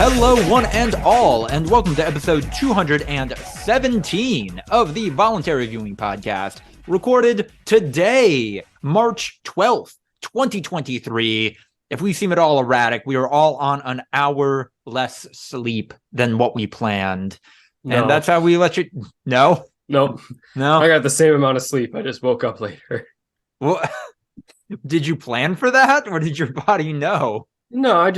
Hello, one and all, and welcome to episode 217 of the Voluntary Viewing podcast, recorded today, March 12th, 2023. If we seem at all erratic, we are all on an hour less sleep than what we planned. No. And that's how we let you... No? Nope. No? I got the same amount of sleep. I just woke up later. Well, did you plan for that, or did your body know? No,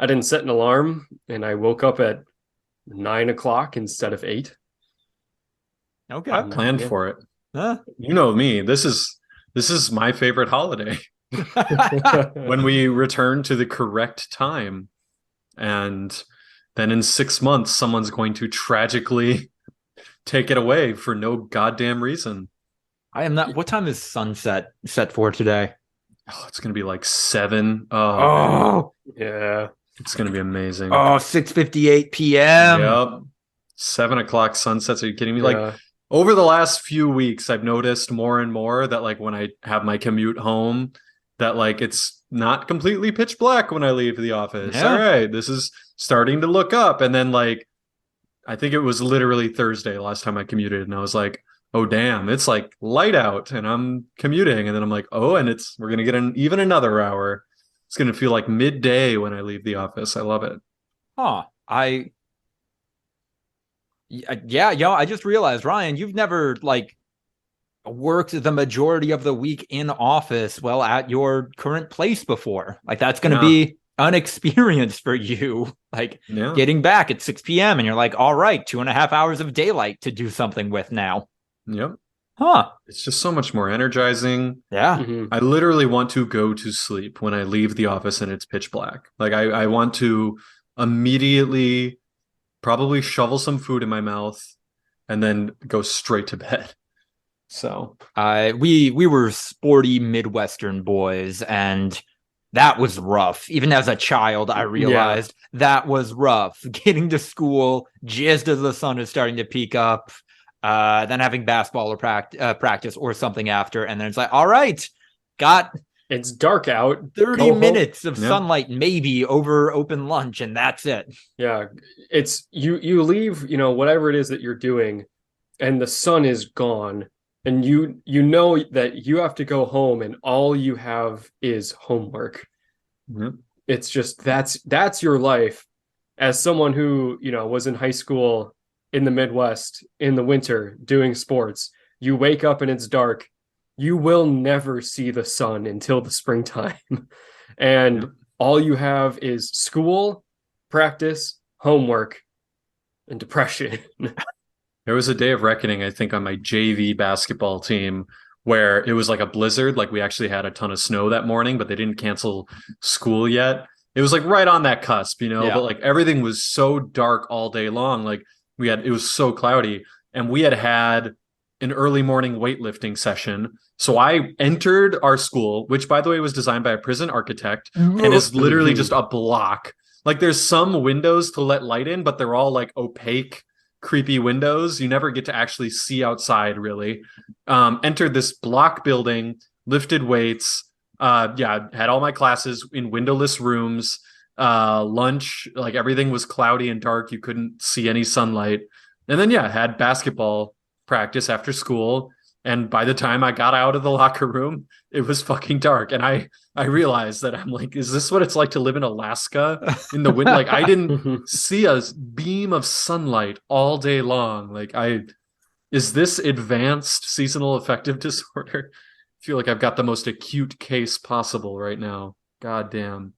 I didn't set an alarm, and I woke up at 9 o'clock instead of 8. Okay. I planned for it. Huh? You know me. This is my favorite holiday. When we return to the correct time. And then in 6 months, someone's going to tragically take it away for no goddamn reason. I am not... What time is sunset set for today? Oh, it's going to be like 7. Oh, Yeah. It's going to be amazing. Oh, 6:58 p.m. Yep. 7 o'clock sunsets. Are you kidding me? Yeah. Like, over the last few weeks, I've noticed more and more that, like, when I have my commute home, that, like, it's not completely pitch black when I leave the office. Yeah. All right, this is starting to look up. And then, like, I think it was literally Thursday last time I commuted, and I was like, oh, damn, it's, like, light out, and I'm commuting. And then I'm like, oh, and we're going to get even another hour. It's going to feel like midday when I leave the office. I love it. Huh. I just realized, Ryan, you've never, like, worked the majority of the week in office at your current place before. Like, that's going to be an experience for you. Like, getting back at 6 p.m. and you're like, all right, 2.5 hours of daylight to do something with now. Yep. Huh. It's just so much more energizing. Yeah. Mhm. I literally want to go to sleep when I leave the office and it's pitch black. Like, I want to immediately probably shovel some food in my mouth and then go straight to bed. So we were sporty Midwestern boys, and that was rough. Even as a child, I realized that was rough. Getting to school just as the sun is starting to peak up, then having basketball or practice or something after, and then it's like, all right, got It's dark out. 30 minutes of Yeah. sunlight maybe over open lunch, and that's it. Yeah. It's you leave, whatever it is that you're doing, and the sun is gone, and you know that you have to go home, and all you have is homework. Yep. It's just that's your life as someone who, was in high school in the Midwest in the winter doing sports. You wake up and it's dark. You will never see the sun until the springtime. And all you have is school, practice, homework, and depression. there was a day of reckoning, I think, on my JV basketball team where it was like a blizzard. Like, we actually had a ton of snow that morning, but they didn't cancel school yet. It was like right on that cusp, Yeah. but like everything was so dark all day long. Like, it was so cloudy, and we had an early morning weightlifting session. So I entered our school, which, by the way, was designed by a prison architect and is literally just a block. Like, there's some windows to let light in, but they're all like opaque, creepy windows. You never get to actually see outside, really. Entered this block building, lifted weights, had all my classes in windowless rooms. Lunch, like, everything was cloudy and dark. You couldn't see any sunlight. And then had basketball practice after school, and by the time I got out of the locker room, it was fucking dark. And I realized that I'm like, is this what it's like to live in Alaska in the winter? Like, I didn't see a beam of sunlight all day long. Like, is this advanced seasonal affective disorder? I feel like I've got the most acute case possible right now. God damn.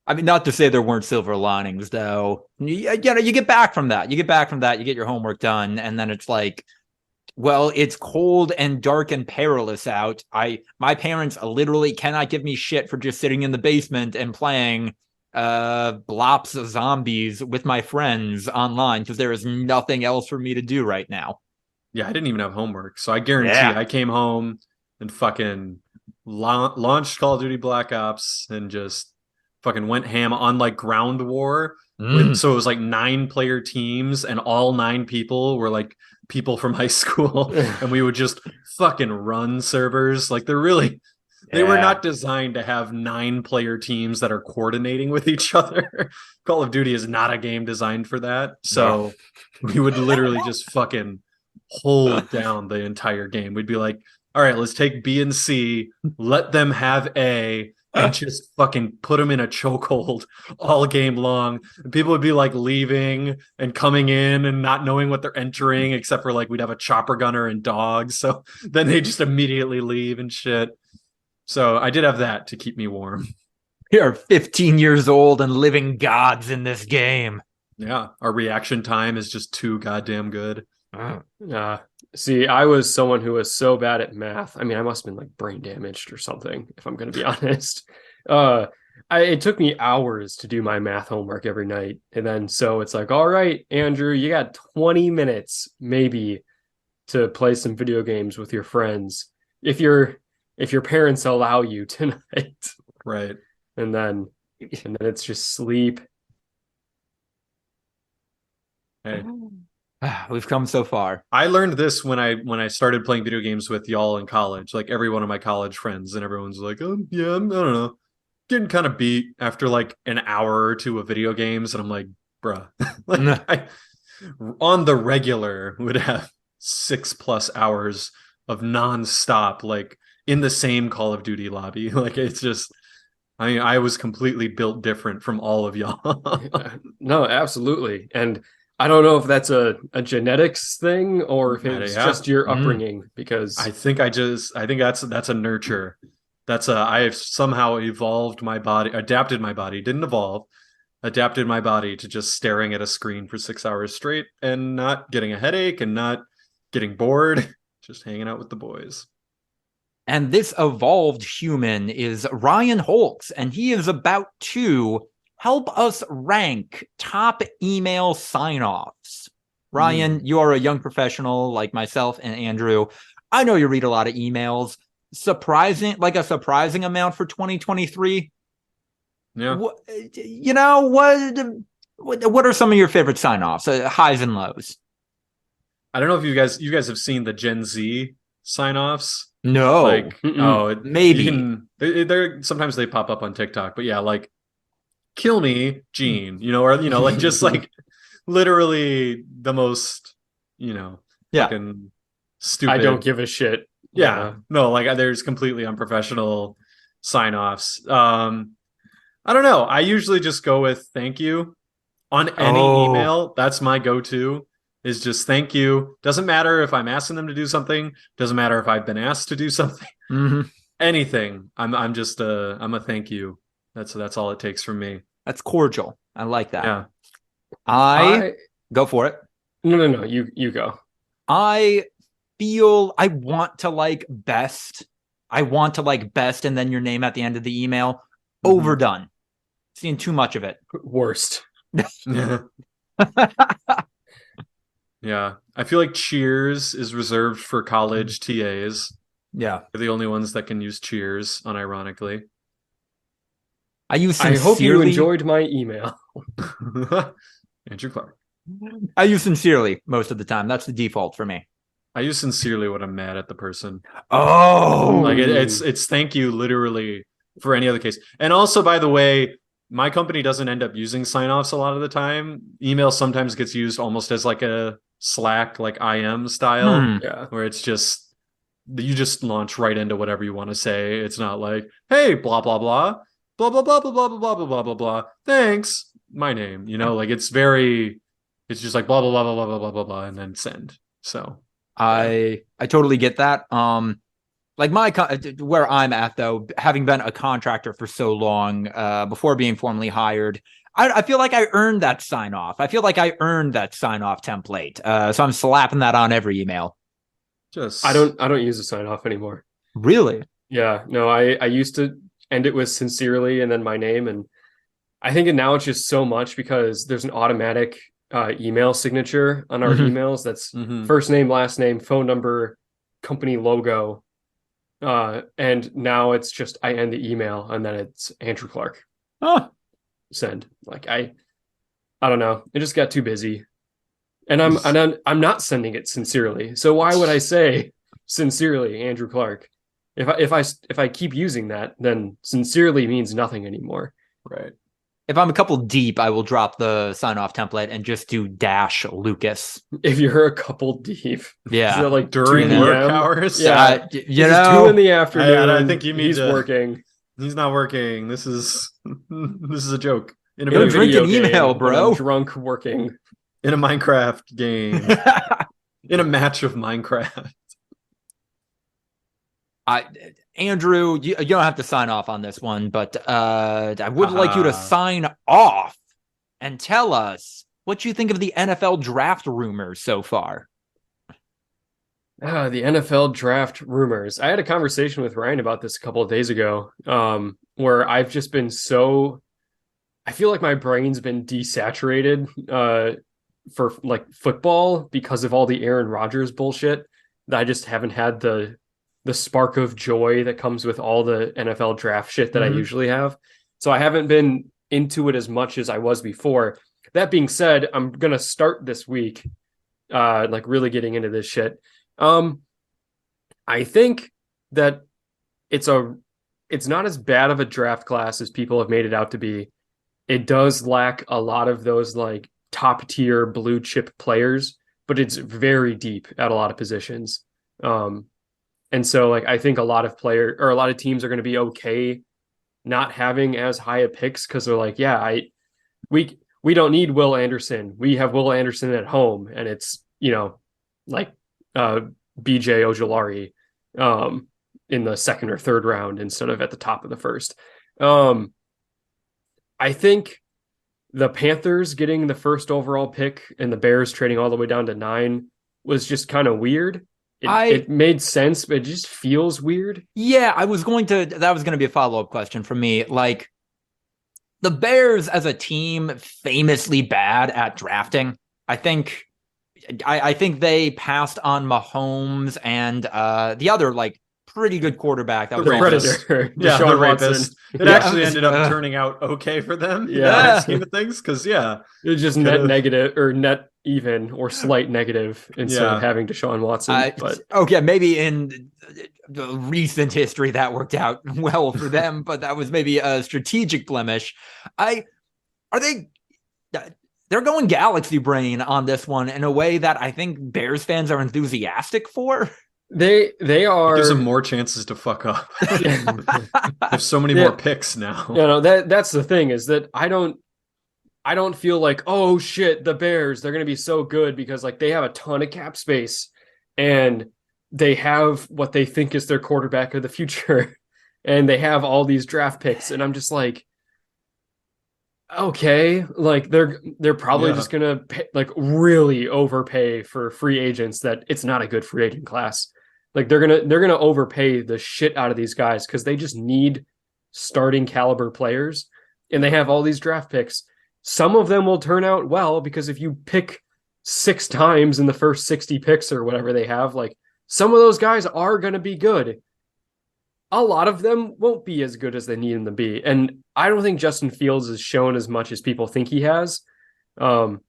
I mean, not to say there weren't silver linings, though. You get back from that. You get your homework done, and then it's like, well, it's cold and dark and perilous out. My parents literally cannot give me shit for just sitting in the basement and playing Blops Zombies with my friends online, because there is nothing else for me to do right now. Yeah, I didn't even have homework, so I guarantee I came home and fucking launched Call of Duty Black Ops and just fucking went ham on, like, ground war. So it was like 9-player teams, and all 9 people were like people from high school, and we would just fucking run servers. Like, they're really They were Yeah. not designed to have 9-player teams that are coordinating with each other. Call of Duty is not a game designed for that. So we would literally just fucking hold down the entire game. We'd be like, all right, let's take B and C, let them have A, and just fucking put them in a chokehold all game long. And people would be like leaving and coming in and not knowing what they're entering, except for like we'd have a chopper gunner and dogs. So then they just immediately leave and shit. So I did have that to keep me warm. We are 15 years old and living gods in this game. Yeah, our reaction time is just too goddamn good. See, I was someone who was so bad at math. I mean, I must have been like brain damaged or something, if I'm going to be honest. It took me hours to do my math homework every night. And then so it's like, all right, Andrew, you got 20 minutes maybe to play some video games with your friends. If your parents allow you tonight. Right. And then it's just sleep. Hey. We've come so far. I learned this when I started playing video games with y'all in college. Like every one of my college friends, and everyone's like, yeah, I don't know, getting kind of beat after like an hour or two of video games, and I'm like, bruh, like I, on the regular would have 6+ hours of nonstop, like in the same Call of Duty lobby. Like it's just, I mean, I was completely built different from all of y'all. No, absolutely. And I don't know if that's a genetics thing or if it's just your upbringing, because I think that's a nurture. I've somehow evolved my body, adapted my body, didn't evolve, adapted my body to just staring at a screen for 6 hours straight and not getting a headache and not getting bored, just hanging out with the boys. And this evolved human is Ryan Holtz, and he is about to help us rank top email sign-offs. Ryan, you are a young professional like myself and Andrew. I know you read a lot of emails. A surprising amount for 2023. Yeah. What are some of your favorite sign-offs, highs and lows? I don't know if you guys have seen the Gen Z sign-offs. No. Like, maybe. They're sometimes they pop up on TikTok, but yeah, like, kill me, Gene, or like just like literally the most, fucking stupid. I don't give a shit. Yeah. No, like there's completely unprofessional sign-offs. I don't know. I usually just go with thank you on any email. That's my go-to, is just thank you. Doesn't matter if I'm asking them to do something. Doesn't matter if I've been asked to do something. Mm-hmm. Anything. I'm a thank you. That's all it takes from me. That's cordial. I like that. Yeah. I go for it. No. You go. I feel I want to like best. And then your name at the end of the email. Mm-hmm. Overdone. Seeing too much of it. Worst. Yeah. I feel like cheers is reserved for college TAs. Yeah. They're the only ones that can use cheers, unironically. I hope you enjoyed my email. Andrew Clark. I use sincerely most of the time. That's the default for me. I use sincerely when I'm mad at the person. Oh, like it's thank you literally for any other case. And also, by the way, my company doesn't end up using sign-offs a lot of the time. Email sometimes gets used almost as like a Slack, like IM style, where it's just you just launch right into whatever you want to say. It's not like, hey, blah blah blah. Blah blah blah blah blah blah blah blah blah blah. Thanks, my name. Like it's just like blah blah blah blah blah blah blah blah, and then send. So I totally get that. Like where I'm at though, having been a contractor for so long, before being formally hired, I feel like I earned that sign off. I feel like I earned that sign off template. So I'm slapping that on every email. I don't use a sign off anymore. Really? Yeah. No, I used to end it with sincerely and then my name. And I think now it's just so much because there's an automatic email signature on our emails. That's first name, last name, phone number, company logo. And now it's just, I end the email and then it's Andrew Clark. Send. Like I don't know. It just got too busy. And I'm not sending it sincerely. So why would I say sincerely Andrew Clark? If I keep using that, then sincerely means nothing anymore. Right. If I'm a couple deep, I will drop the sign off template and just do dash Lucas. If you're a couple deep, Yeah, is that like during 2 work p.m.? hours. Yeah, you this is 2 in the afternoon. I think you need he's to- working. He's not working. This is a joke. In a Don't video drink game, an email, when bro. I'm drunk working. in a Minecraft game, in a match of Minecraft. Andrew, you don't have to sign off on this one, but I would like you to sign off and tell us what you think of the NFL draft rumors so far. The NFL draft rumors. I had a conversation with Ryan about this a couple of days ago, where I've just been I feel like my brain's been desaturated for like football because of all the Aaron Rodgers bullshit. That I just haven't had the spark of joy that comes with all the NFL draft shit that I usually have. So I haven't been into it as much as I was before. That being said, I'm gonna start this week, like really getting into this shit. I think that it's not as bad of a draft class as people have made it out to be. It does lack a lot of those like top tier blue chip players, but it's very deep at a lot of positions. And so like I think a lot of teams are going to be okay not having as high a picks because they're like, yeah, we don't need Will Anderson. We have Will Anderson at home, and it's, like BJ Ojulari in the second or third round instead of at the top of the first. I think the Panthers getting the first overall pick and the Bears trading all the way down to 9 was just kind of weird. It made sense, but it just feels weird. Yeah, that was going to be a follow-up question for me. Like, the Bears as a team, famously bad at drafting. I think they passed on Mahomes and the other like pretty good quarterback. That The was Predator. Yeah, Deshaun the Watson. rapist. It Yeah. actually ended up turning out okay for them. Yeah. In the grand scheme of things, because It was just net negative or net even or slight negative instead of having Deshaun Watson. But okay, maybe in the recent history that worked out well for them, but that was maybe a strategic blemish. They're going galaxy brain on this one in a way that I think Bears fans are enthusiastic for. they are. It gives them more chances to fuck up. There's so many more picks now. That's the thing is that I don't feel like, oh shit, the Bears, they're going to be so good because like they have a ton of cap space and they have what they think is their quarterback of the future and they have all these draft picks. And I'm just like, okay, like they're probably just going to like really overpay for free agents that it's not a good free agent class. Like they're going to overpay the shit out of these guys because they just need starting caliber players and they have all these draft picks. Some of them will turn out well because if you pick 6 times in the first 60 picks or whatever they have, like some of those guys are going to be good. A lot of them won't be as good as they need them to be. And I don't think Justin Fields has shown as much as people think he has. Getting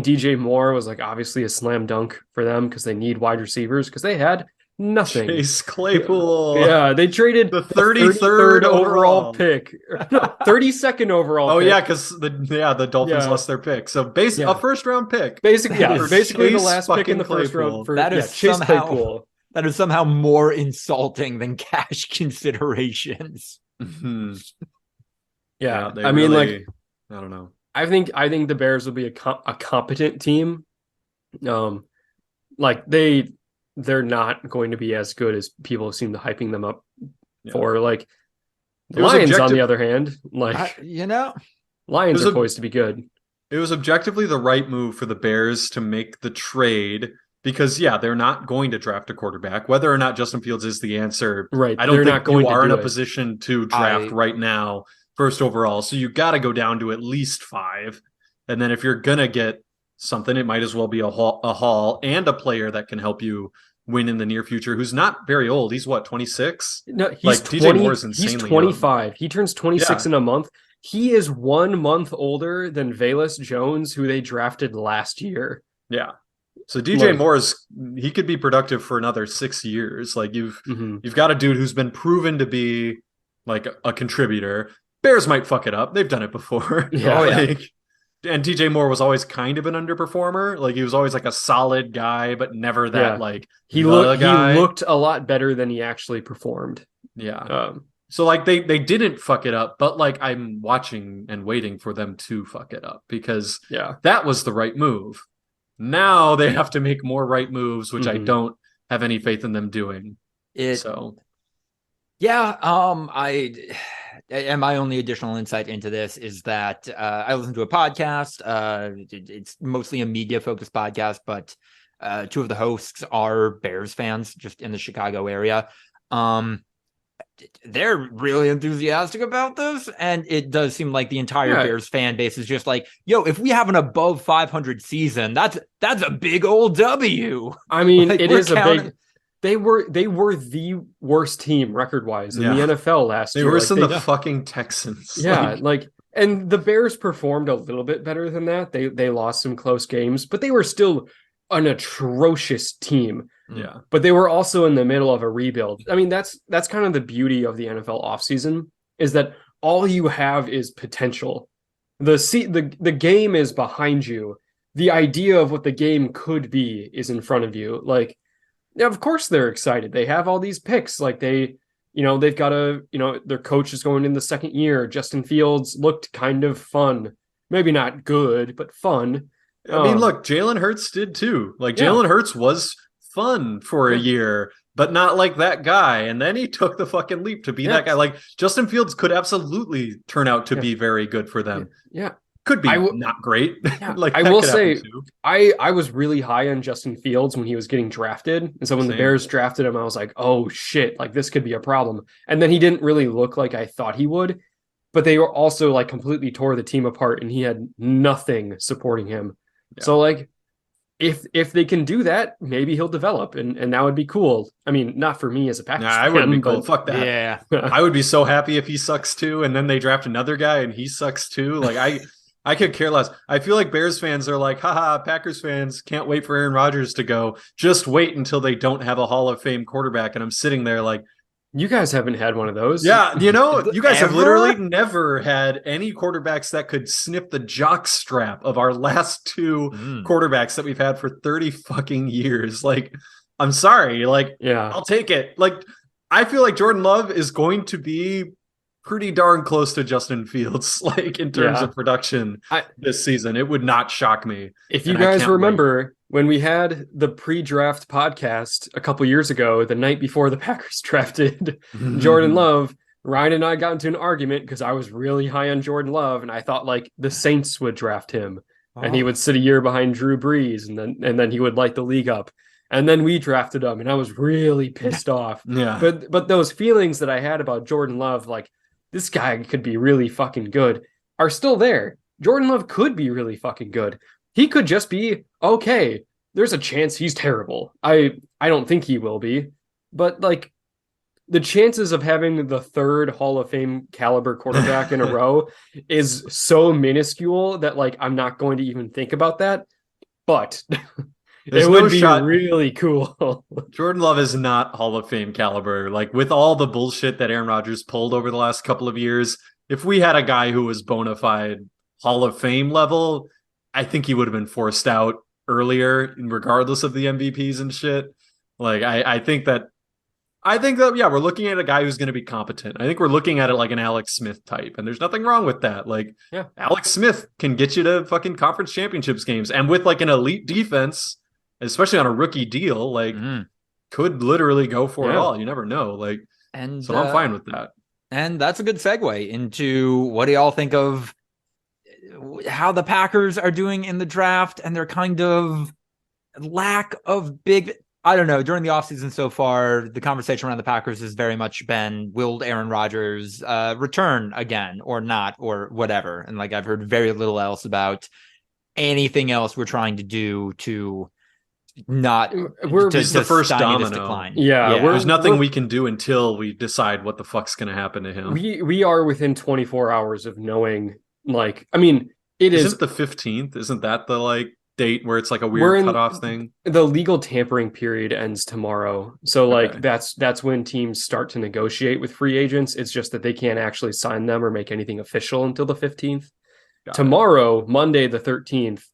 DJ Moore was like obviously a slam dunk for them because they need wide receivers because they had nothing. Chase Claypool. Yeah, they traded the 33rd overall pick. No, 32nd overall pick. Yeah, because the Dolphins lost their pick. So a first round pick. Basically the last pick in the first round for Chase Claypool. That is somehow more insulting than cash considerations. Mm-hmm. Yeah, I mean, like, I don't know. I think the Bears will be a competent team. Like they're not going to be as good as people seem to hyping them up for. Like the Lions, on the other hand, like Lions are poised to be good. It was objectively the right move for the Bears to make the trade because they're not going to draft a quarterback. Whether or not Justin Fields is the answer, right? I don't think you are in a position to draft right now first overall. So you got to go down to at least 5, and then if you're gonna get something, it might as well be a haul and a player that can help you win in the near future. Who's not very old. He's what, 26? No, he's like 20, DJ Moore is insanely he's 25. young. He turns 26 in a month. He is 1 month older than Velus Jones, who they drafted last year. Yeah. So DJ Like- Moore he could be productive for another 6 years. Like you've got a dude who's been proven to be like a contributor. Bears might fuck it up. They've done it before. Yeah. Like, and DJ Moore was always kind of an underperformer. Like he was always like a solid guy, but never that Yeah. like he looked a lot better than he actually performed. Yeah. So like they didn't fuck it up, but like I'm watching and waiting for them to fuck it up because that was the right move. Now they have to make more right moves, which I don't have any faith in them doing. And my only additional insight into this is that I listen to a podcast. It's mostly a media-focused podcast, but two of the hosts are Bears fans just in the Chicago area. They're really enthusiastic about this, and it does seem like the entire Bears fan base is just like, yo, if we have an above 500 season, that's a big old W. I mean, like, it is a big... They were the worst team record-wise in the NFL last year. They were worse than the fucking Texans. Yeah, and the Bears performed a little bit better than that. They lost some close games, but they were still an atrocious team. Yeah. But they were also in the middle of a rebuild. I mean, that's kind of the beauty of the NFL offseason, is that all you have is potential. The game is behind you. The idea of what the game could be is in front of you. Like, yeah, of course they're excited. They have all these picks. Like they've got their coach is going in the second year. Justin Fields looked kind of fun. Maybe not good, but fun. I mean, look, Jalen Hurts did too. Like Jalen Hurts was fun for a year, but not like that guy. And then he took the fucking leap to be that guy. Like Justin Fields could absolutely turn out to be very good for them. Yeah. Could be not great. Yeah. Like I will say, I was really high on Justin Fields when he was getting drafted. And so when the Bears drafted him, I was like, oh shit, like this could be a problem. And then he didn't really look like I thought he would. But they were also like completely tore the team apart and he had nothing supporting him. Yeah. So like if they can do that, maybe he'll develop and that would be cool. I mean, not for me as a Packers fan. I wouldn't be cool. Fuck that. Yeah. I would be so happy if he sucks too, and then they draft another guy and he sucks too. Like I could care less. I feel like Bears fans are like, haha, Packers fans can't wait for Aaron Rodgers to go. Just wait until they don't have a Hall of Fame quarterback. And I'm sitting there like, you guys haven't had one of those. Yeah, you guys have literally never had any quarterbacks that could snip the jock strap of our last two quarterbacks that we've had for 30 fucking years. Like, I'm sorry. Like, I'll take it. Like, I feel like Jordan Love is going to be pretty darn close to Justin Fields, like in terms of production this season. It would not shock me. If you guys remember when we had the pre-draft podcast a couple years ago, the night before the Packers drafted Jordan Love, Ryan and I got into an argument because I was really high on Jordan Love and I thought like the Saints would draft him and he would sit a year behind Drew Brees and then he would light the league up. And then we drafted him and I was really pissed off. Yeah. But those feelings that I had about Jordan Love, like, this guy could be really fucking good, are still there. Jordan Love could be really fucking good. He could just be okay. There's a chance he's terrible. I don't think he will be. But, like, the chances of having the third Hall of Fame caliber quarterback in a row is so minuscule that, like, I'm not going to even think about that. But it would be really cool. Jordan Love is not Hall of Fame caliber. Like, with all the bullshit that Aaron Rodgers pulled over the last couple of years, if we had a guy who was bona fide Hall of Fame level, I think he would have been forced out earlier, regardless of the MVPs and shit. Like, I think that, we're looking at a guy who's going to be competent. I think we're looking at it like an Alex Smith type, and there's nothing wrong with that. Like, Alex Smith can get you to fucking conference championships games, and with like an elite defense, especially on a rookie deal, like could literally go for it all. You never know. Like, and so I'm fine with that. And that's a good segue into what do y'all think of how the Packers are doing in the draft and their kind of lack of big, I don't know, during the offseason so far, the conversation around the Packers has very much been, will Aaron Rodgers return again or not, or whatever. And like, I've heard very little else about anything else we're trying to do to not this is the first domino. Decline. There's nothing we can do until we decide what the fuck's going to happen to him. We are within 24 hours of knowing, like, I mean, isn't the 15th? Isn't that the like date where it's like a We're weird in cutoff thing? the legal tampering period ends tomorrow. So like Okay. that's when teams start to negotiate with free agents. It's just that they can't actually sign them or make anything official until the 15th. Got it. Tomorrow, Monday the 13th,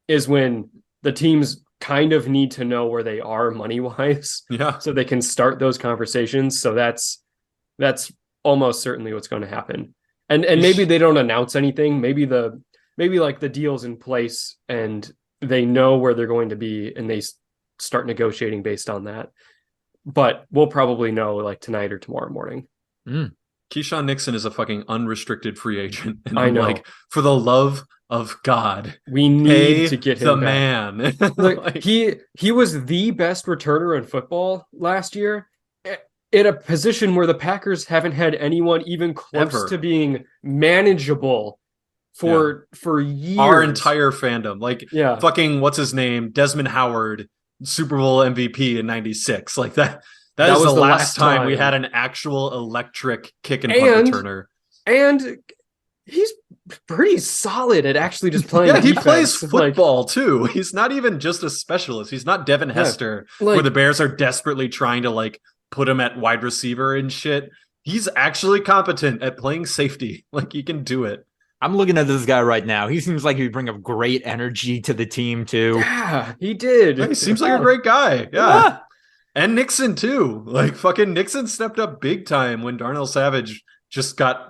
is when the teams kind of need to know where they are money-wise Yeah. so they can start those conversations. So that's almost certainly what's going to happen. And maybe they don't announce anything. Maybe like the deal's in place and they know where they're going to be and they start negotiating based on that. But we'll probably know like tonight or tomorrow morning. Keyshawn Nixon is a fucking unrestricted free agent. And I I'm know. like, for the love of God, We pay need to get the him back. man. Look, Like, he was the best returner in football last year in a position where the Packers haven't had anyone even close Ever. to being manageable for years. our entire fandom, like Yeah. fucking what's his name, Desmond Howard, Super Bowl MVP in '96, like that. That That is was the the last last time we time. had an actual electric kick and punt And- returner. And he's pretty solid at actually just playing Yeah, he defense. plays Like, football too. He's not even just a specialist. He's not Devin Hester, where like- the Bears are desperately trying to like put him at wide receiver and shit. He's actually competent at playing safety. Like he can do it. I'm looking at this guy right now. He seems like he'd bring a great energy to the team too. yeah, he did. He seems like a great guy. Yeah. Yeah. And Nixon too. Like fucking Nixon stepped up big time when Darnell Savage just got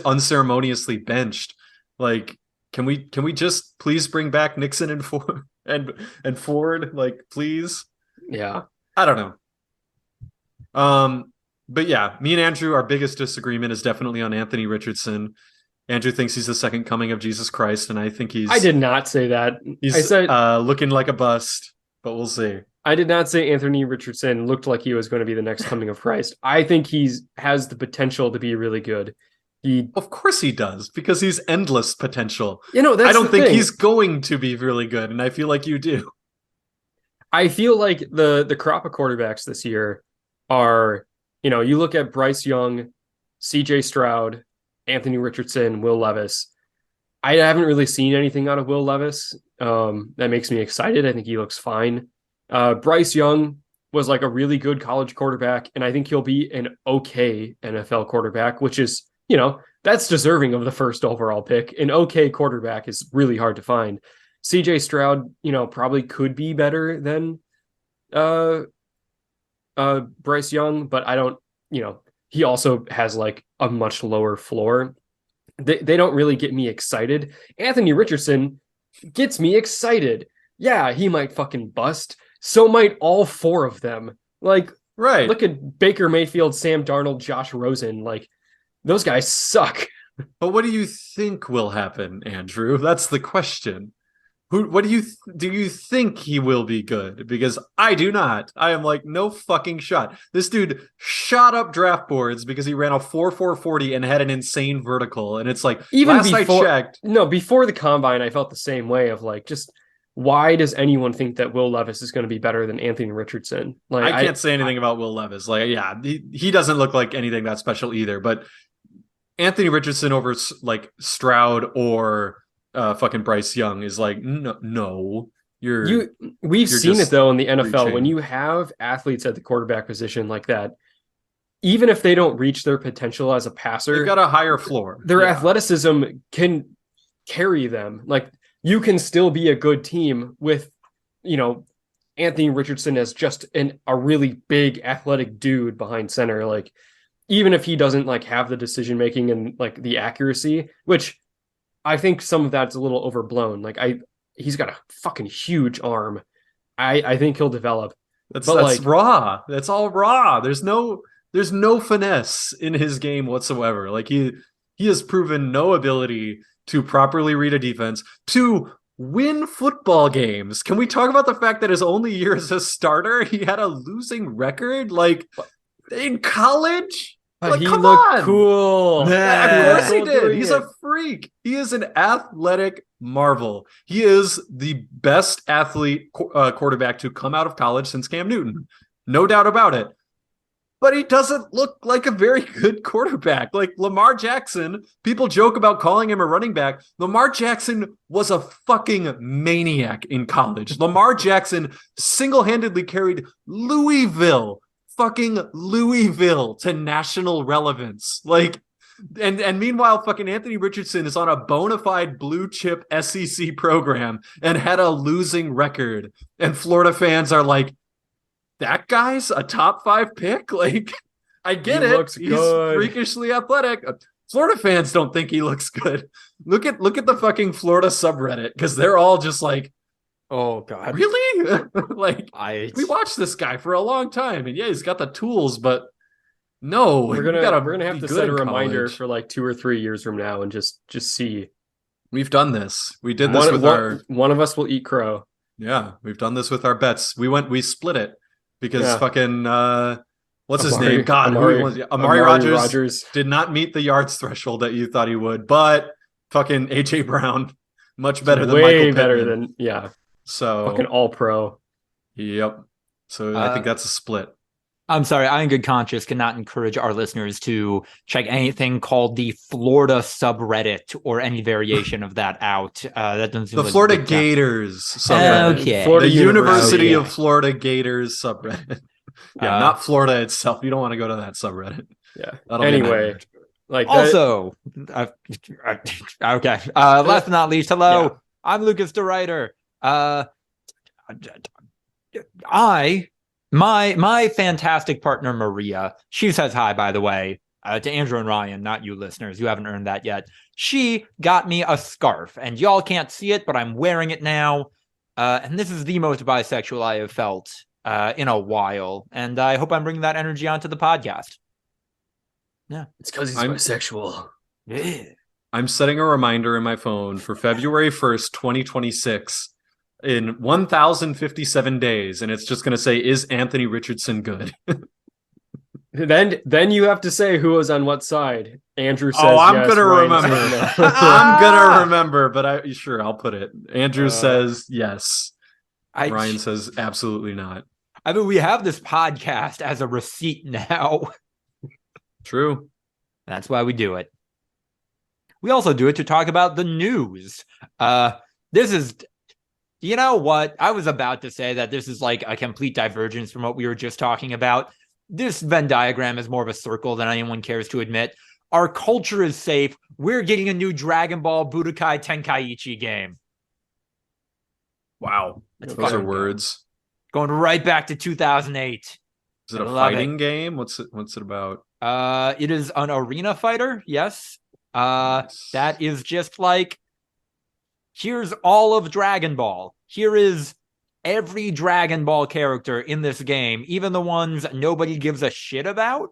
unceremoniously benched. Like, can we just please bring back Nixon and Ford and Ford? Like, please. Yeah. I don't know. But yeah, me and Andrew, our biggest disagreement is definitely on Anthony Richardson. Andrew thinks he's the second coming of Jesus Christ, and I think I did not say that. he's I said looking like a bust, but we'll see. I did not say Anthony Richardson looked like he was going to be the next coming of Christ. I think has the potential to be really good. Of course he does, because he's endless potential. That's I don't the think thing. he's going to be really good, and I feel like you do. I feel like the crop of quarterbacks this year are, you look at Bryce Young, CJ Stroud, Anthony Richardson, Will Levis. I haven't really seen anything out of Will Levis. That makes me excited. I think he looks fine. Bryce Young was like a really good college quarterback, and I think he'll be an okay NFL quarterback, which is, that's deserving of the first overall pick. An okay quarterback is really hard to find. CJ Stroud, probably could be better than Bryce Young, but I don't, he also has like a much lower floor. They don't really get me excited. Anthony Richardson gets me excited. Yeah, he might fucking bust. So might all four of them. Like, Right. look at Baker Mayfield, Sam Darnold, Josh Rosen. Like, those guys suck. But what do you think will happen, Andrew? That's the question. What do you think he will be good? Because I do not. I am like, no fucking shot. This dude shot up draft boards because he ran a 4.40 and had an insane vertical. And it's like, Even last before, I checked. No, before the combine, I felt the same way of like, just why does anyone think that Will Levis is going to be better than Anthony Richardson? Like, I can't say anything about Will Levis. Like, yeah, he doesn't look like anything that special either. But Anthony Richardson over like Stroud or fucking Bryce Young is like, no, we've seen it just though in the NFL reaching. when you have athletes at the quarterback position like that, even if they don't reach their potential as a passer, they've got a higher floor. their Yeah. athleticism can carry them. Like, you can still be a good team with, Anthony Richardson as just a really big athletic dude behind center. Like, even if he doesn't like have the decision making and like the accuracy, which I think some of that's a little overblown. Like, he's got a fucking huge arm. I think he'll develop. That's like, raw. That's all raw. There's no finesse in his game whatsoever. Like he has proven no ability to properly read a defense, to win football games. Can we talk about the fact that his only year as a starter, he had a losing record? Like in college? Like, he come looked on. cool. Yeah, of course he Cool did. doing He's it. a freak. He is an athletic marvel. He is the best athlete quarterback to come out of college since Cam Newton. No doubt about it. but he doesn't look like a very good quarterback. Like Lamar Jackson, people joke about calling him a running back. Lamar Jackson was a fucking maniac in college. Lamar Jackson single-handedly carried fucking Louisville to national relevance. Like, and meanwhile, fucking Anthony Richardson is on a bona fide blue chip SEC program and had a losing record. And Florida fans are like, that guy's a top 5 pick? Like, I get He it. looks He's good. freakishly athletic. Florida fans don't think he looks good. Look at the fucking Florida subreddit, because they're all just like, Oh God. really? Like, we We watched this guy for a long time, and yeah, he's got the tools, but no, We're we gonna have be to good set a in reminder college. for like 2 or 3 years from now and just see. We've done this. We did this with One of us will eat crow. yeah, we've done this with our bets. We split it because Yeah. fucking what's his name? God, who he was? Amari Rogers did not meet the yards threshold that you thought he would, but fucking AJ Brown, much better than way Michael Pittman. better than fucking So all pro. yep. So I think that's a split. I'm sorry, I in good conscience cannot encourage our listeners to check anything called the Florida subreddit or any variation of that out. That doesn't seem The like Florida a good time. Gators subreddit. Okay. Florida The University Okay. of Florida Gators subreddit. Yeah, not Florida itself. You don't want to go to that subreddit. Yeah. That'll be a Anyway, nightmare. like Also, okay. Last but not least, hello. Yeah. I'm Lucas DeRuyter. My fantastic partner Maria. She says hi, by the way, to Andrew and Ryan, not you listeners. You haven't earned that yet. She got me a scarf, and y'all can't see it, but I'm wearing it now. And this is the most bisexual I have felt in a while, and I hope I'm bringing that energy onto the podcast. Yeah, it's because he's I'm- bisexual. yeah. I'm setting a reminder in my phone for February 1st, 2026 in 1057 days, and it's just going to say, is Anthony Richardson good? Then you have to say who was on what side. Andrew says I'm yes, gonna Ryan remember. says no. I'm gonna remember, but I'll put it. Andrew says yes. Ryan says absolutely not. I mean, we have this podcast as a receipt now. True. That's why we do it. We also do it to talk about the news. This is, you know what? I was about to say that this is like a complete divergence from what we were just talking about. This Venn diagram is more of a circle than anyone cares to admit. Our culture is safe. We're getting a new Dragon Ball Budokai Tenkaichi game. Wow. Let's Those are fucking go. words. Going right back to 2008. Is it a I love fighting game? What's it about? It is an arena fighter. Yes. Nice. That is just like, here's all of Dragon Ball. Here is every Dragon Ball character in this game, even the ones nobody gives a shit about.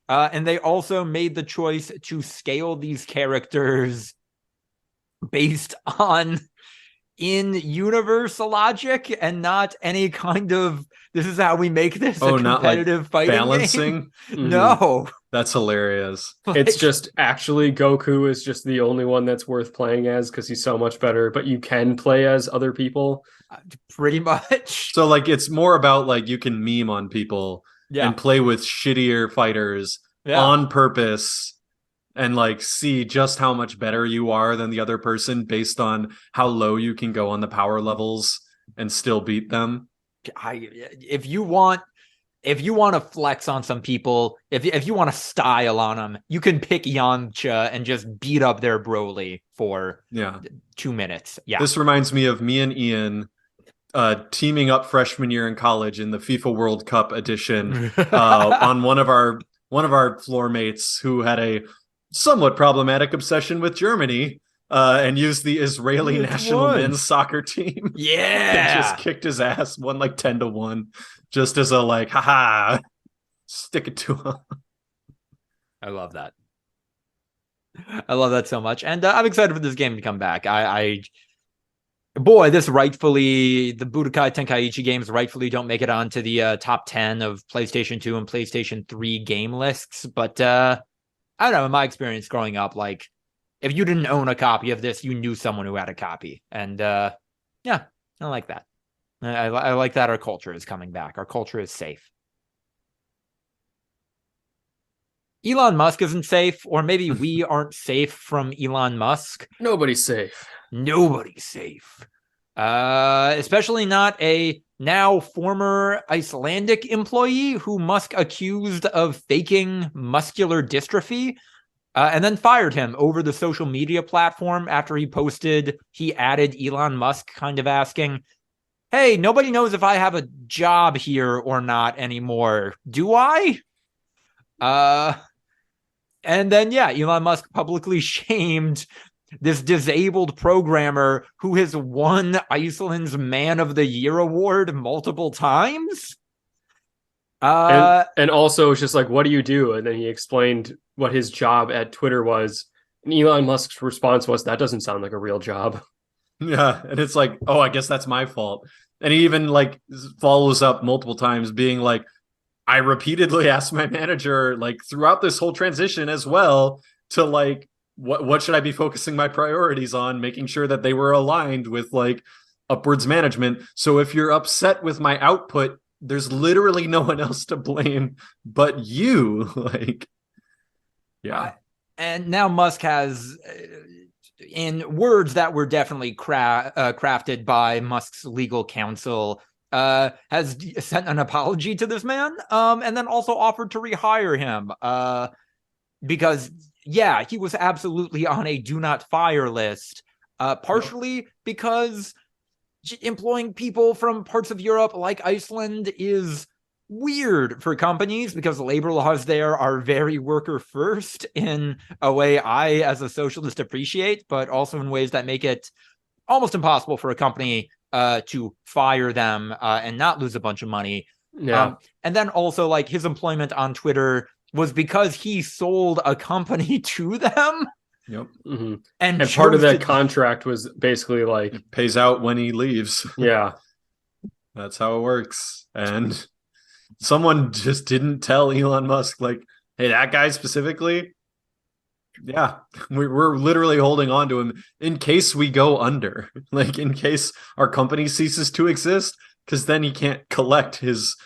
And they also made the choice to scale these characters based on in-universe logic and not any kind of, this is how we make this a not like competitive fighting balancing. game. No. That's hilarious. It's Like, just actually Goku is just the only one that's worth playing as because he's so much better, but you can play as other people. pretty much. So like it's more about like you can meme on people Yeah. and play with shittier fighters Yeah. on purpose and like see just how much better you are than the other person based on how low you can go on the power levels and still beat them. If you want to flex on some people, if you want to style on them, you can pick Yamcha and just beat up their Broly for Yeah. 2 minutes. Yeah. This reminds me of me and Ian teaming up freshman year in college in the FIFA World Cup edition on one of our floor mates who had a somewhat problematic obsession with Germany and used the Israeli Which national one? men's soccer team. And Yeah. just kicked his ass, won like 10-1, just as a like, haha, stick it to him. I love that. I love that so much. And I'm excited for this game to come back. Boy, the Budokai Tenkaichi games rightfully don't make it onto the top 10 of PlayStation 2 and PlayStation 3 game lists. But I don't know, in my experience growing up, like, if you didn't own a copy of this, you knew someone who had a copy. And yeah, I like that. I like that our culture is coming back. Our culture is safe. Elon Musk isn't safe, or maybe we aren't safe from Elon Musk. Nobody's safe. Nobody's safe. Especially not a now former Icelandic employee who Musk accused of faking muscular dystrophy, and then fired him over the social media platform after he added Elon Musk kind of asking, hey, nobody knows if I have a job here or not anymore. Do I? And then, yeah, Elon Musk publicly shamed this disabled programmer who has won Iceland's Man of the Year award multiple times. And also it's just like, what do you do? And then he explained what his job at Twitter was. And Elon Musk's response was, that doesn't sound like a real job. Yeah. And it's like, oh, I guess that's my fault. And he even like follows up multiple times being like, I repeatedly asked my manager like throughout this whole transition as well to like, what should I be focusing my priorities on, making sure that they were aligned with like upwards management. So if you're upset with my output, there's literally no one else to blame but you. Like, yeah. And now Musk has, in words that were definitely crafted by Musk's legal counsel, has sent an apology to this man, and then also offered to rehire him, because, yeah, he was absolutely on a do not fire list, partially because employing people from parts of Europe like Iceland is weird for companies because labor laws there are very worker first in a way I, as a socialist, appreciate, but also in ways that make it almost impossible for a company to fire them and not lose a bunch of money. Yeah. And then also, like, his employment on Twitter was because he sold a company to them. Yep. Mm-hmm. And part of that contract was basically like, it pays out when he leaves. Yeah. That's how it works. And someone just didn't tell Elon Musk, like, hey, that guy specifically, yeah, we're literally holding on to him in case we go under, like in case our company ceases to exist, because then he can't collect his.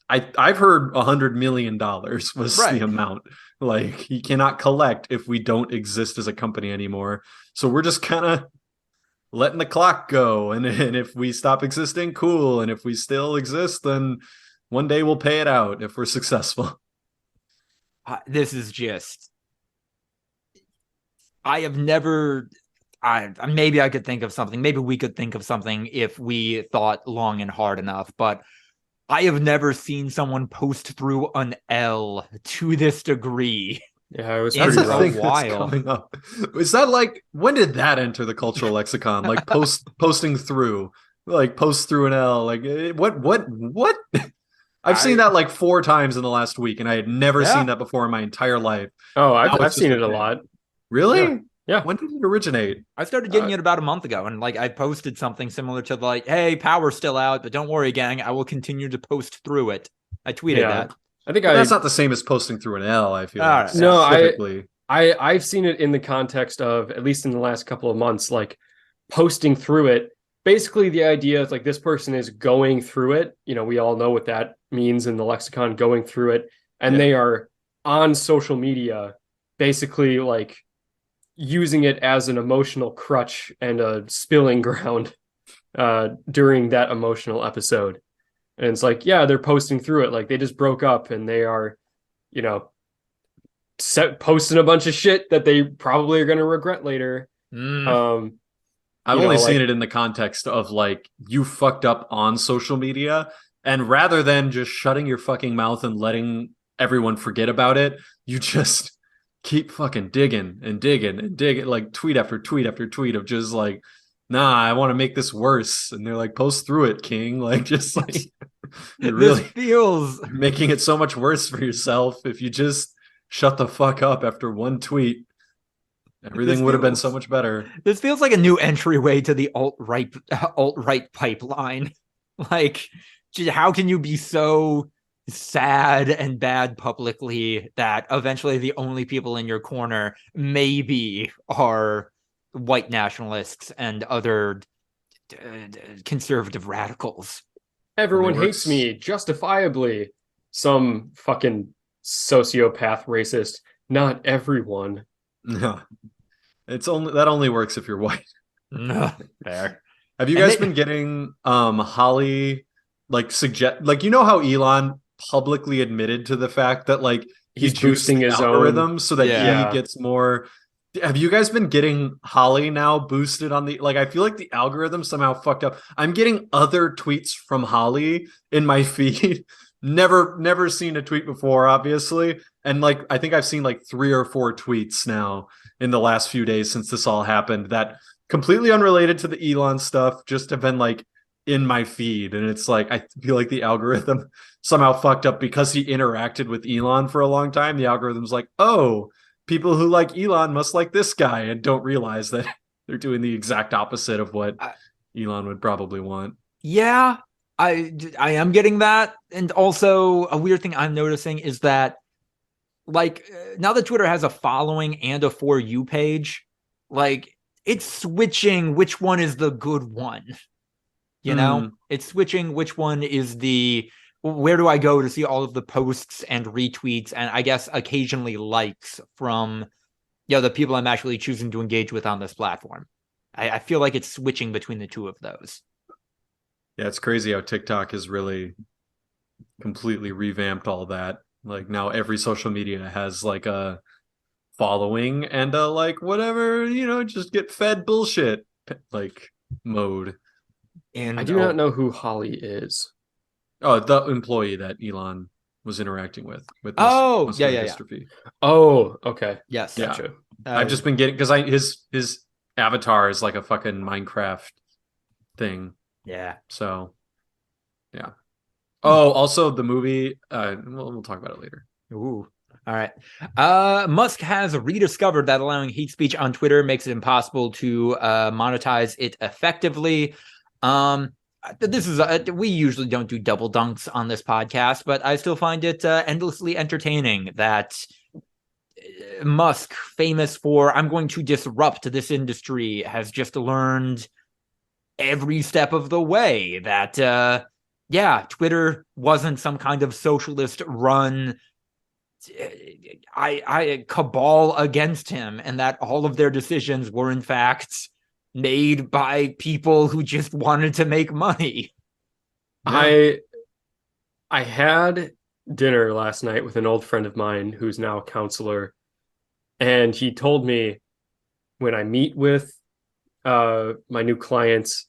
I've heard $100 million was right. the amount. Like, he cannot collect if we don't exist as a company anymore. So we're just kind of letting the clock go. And if we stop existing, cool. And if we still exist, then one day we'll pay it out if we're successful. This is just, I have never, maybe I could think of something. Maybe we could think of something if we thought long and hard enough, but I have never seen someone post through an L to this degree. Yeah, it was that's pretty the thing that's coming up. Is that like, when did that enter the cultural lexicon? Like posting through, like post through an L, like what? I've seen that like 4 times in the last week, and I had never seen that before in my entire life. Oh, I've seen it a lot. Really? Yeah. When did it originate? I started getting it about a month ago, and like I posted something similar to like, hey, power's still out, but don't worry, gang, I will continue to post through it. I tweeted that. I think that's not the same as posting through an L, I feel like. No, I've seen it in the context of, at least in the last couple of months, like posting through it. Basically, the idea is like this person is going through it. You know, we all know what that means in the lexicon, going through it. And they are on social media, basically like using it as an emotional crutch and a spilling ground during that emotional episode. And it's like, yeah, they're posting through it. Like they just broke up and they are, you know, posting a bunch of shit that they probably are going to regret later. I've only seen it in the context of like, you fucked up on social media, and rather than just shutting your fucking mouth and letting everyone forget about it, you just keep fucking digging and digging and digging, like tweet after tweet after tweet of just like, nah, I want to make this worse. And they're like, post through it, King. Like, just like, it really feels making it so much worse for yourself if you just shut the fuck up after one tweet. Everything would have been so much better. This feels like a new entryway to the alt-right pipeline. Like, how can you be so sad and bad publicly that eventually the only people in your corner maybe are white nationalists and other conservative radicals? Everyone hates me justifiably. Some fucking sociopath, racist. Not everyone. No, that only works if you're white. No, fair. Have you And guys they- been getting Holly like suggest like you know how Elon publicly admitted to the fact that like he He's juiced boosting the his algorithm so that Yeah. he gets more. Have you guys been getting Holly now boosted on the like I feel like the algorithm somehow fucked up. I'm getting other tweets from Holly in my feed. Never seen a tweet before, obviously. And like I think I've seen like 3 or 4 tweets now in the last few days since this all happened that completely unrelated to the Elon stuff just have been like in my feed. And it's like I feel like the algorithm somehow fucked up because he interacted with Elon for a long time. The algorithm's like, oh, people who like Elon must like this guy and don't realize that they're doing the exact opposite of what Elon would probably want. Yeah, I am getting that. And also a weird thing I'm noticing is that like now that Twitter has a following and a For You page, like it's switching which one is the good one. You know, it's switching which one is where do I go to see all of the posts and retweets and I guess occasionally likes from the people I'm actually choosing to engage with on this platform. I feel like it's switching between the two of those. Yeah, it's crazy how TikTok has really completely revamped all that. Like now every social media has like a following and a like whatever, just get fed bullshit like mode. And I do not know who Holly is. Oh, the employee that Elon was interacting with Oh, muscular yeah. dystrophy. Oh, okay. Yes. Yeah. Gotcha. I've just been getting because his avatar is like a fucking Minecraft thing. Yeah. So yeah. Oh, also the movie. We'll talk about it later. Ooh. All right. Musk has rediscovered that allowing hate speech on Twitter makes it impossible to monetize it effectively. This is we usually don't do double dunks on this podcast, but I still find it endlessly entertaining that Musk, famous for I'm going to disrupt this industry, has just learned every step of the way that Twitter wasn't some kind of socialist run I cabal against him, and that all of their decisions were in fact made by people who just wanted to make money. Yeah. I had dinner last night with an old friend of mine who's now a counselor, and he told me when I meet with my new clients,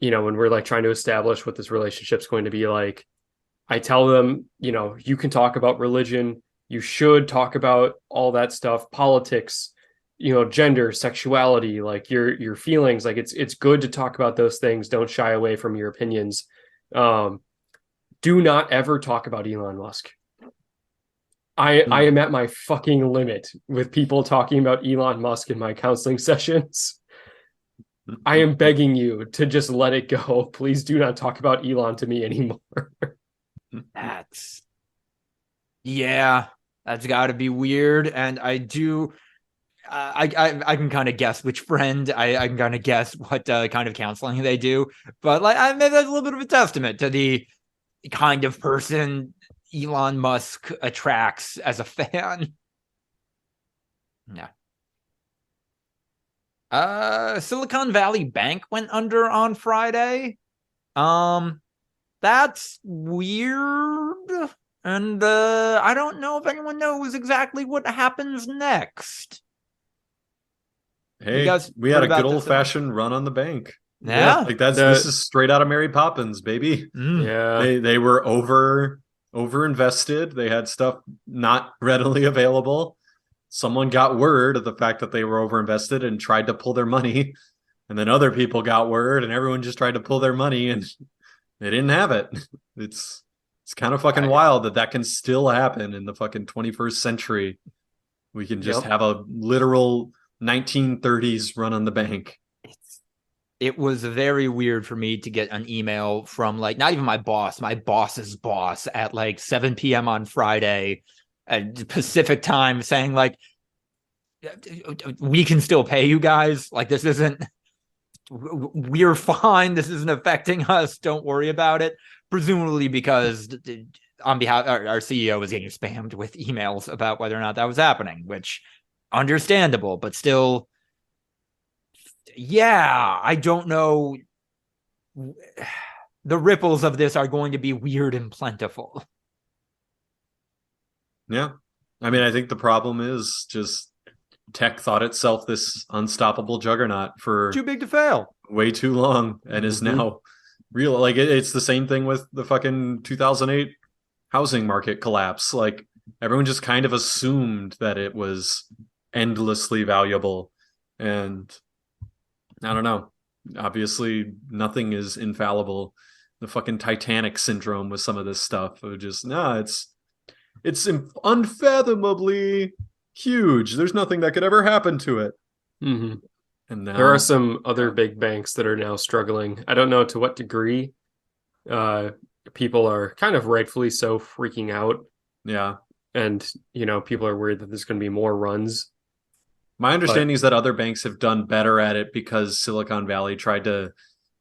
when we're like trying to establish what this relationship's going to be like, I tell them, you can talk about religion, you should talk about all that stuff, politics, gender, sexuality, like your feelings, like it's good to talk about those things. Don't shy away from your opinions. Do not ever talk about Elon Musk. I am at my fucking limit with people talking about Elon Musk in my counseling sessions. I am begging you to just let it go. Please do not talk about Elon to me anymore. That's got to be weird. And I do. I can kind of guess which friend. I can kind of guess what kind of counseling they do. But like, maybe that's a little bit of a testament to the kind of person Elon Musk attracts as a fan. Yeah. Silicon Valley Bank went under on Friday. That's weird. And I don't know if anyone knows exactly what happens next. Hey, we had a good old-fashioned run on the bank. Yeah. Like this is straight out of Mary Poppins, baby. Yeah. They were over invested. They had stuff not readily available. Someone got word of the fact that they were over invested and tried to pull their money. And then other people got word and everyone just tried to pull their money and they didn't have it. It's kind of fucking wild that can still happen in the fucking 21st century. We can just have a literal 1930s run on the bank. It was very weird for me to get an email from like not even my boss's boss at like 7 p.m. on Friday at Pacific time saying like, we can still pay you guys. Like we're fine. This isn't affecting us. Don't worry about it. Presumably because on behalf, our CEO was getting spammed with emails about whether or not that was happening, which understandable, but still, yeah, I don't know. The ripples of this are going to be weird and plentiful. Yeah. I mean, I think the problem is just tech thought itself this unstoppable juggernaut for Too big to fail. way too long and is now real. Like it's the same thing with the fucking 2008 housing market collapse. Like everyone just kind of assumed that it was endlessly valuable. And I don't know. Obviously, nothing is infallible. The fucking Titanic syndrome with some of this stuff. Of just it's unfathomably huge. There's nothing that could ever happen to it. Mm-hmm. And now, there are some other big banks that are now struggling. I don't know to what degree. People are kind of rightfully so freaking out. Yeah. And, people are worried that there's going to be more runs. My understanding is that other banks have done better at it because Silicon Valley tried to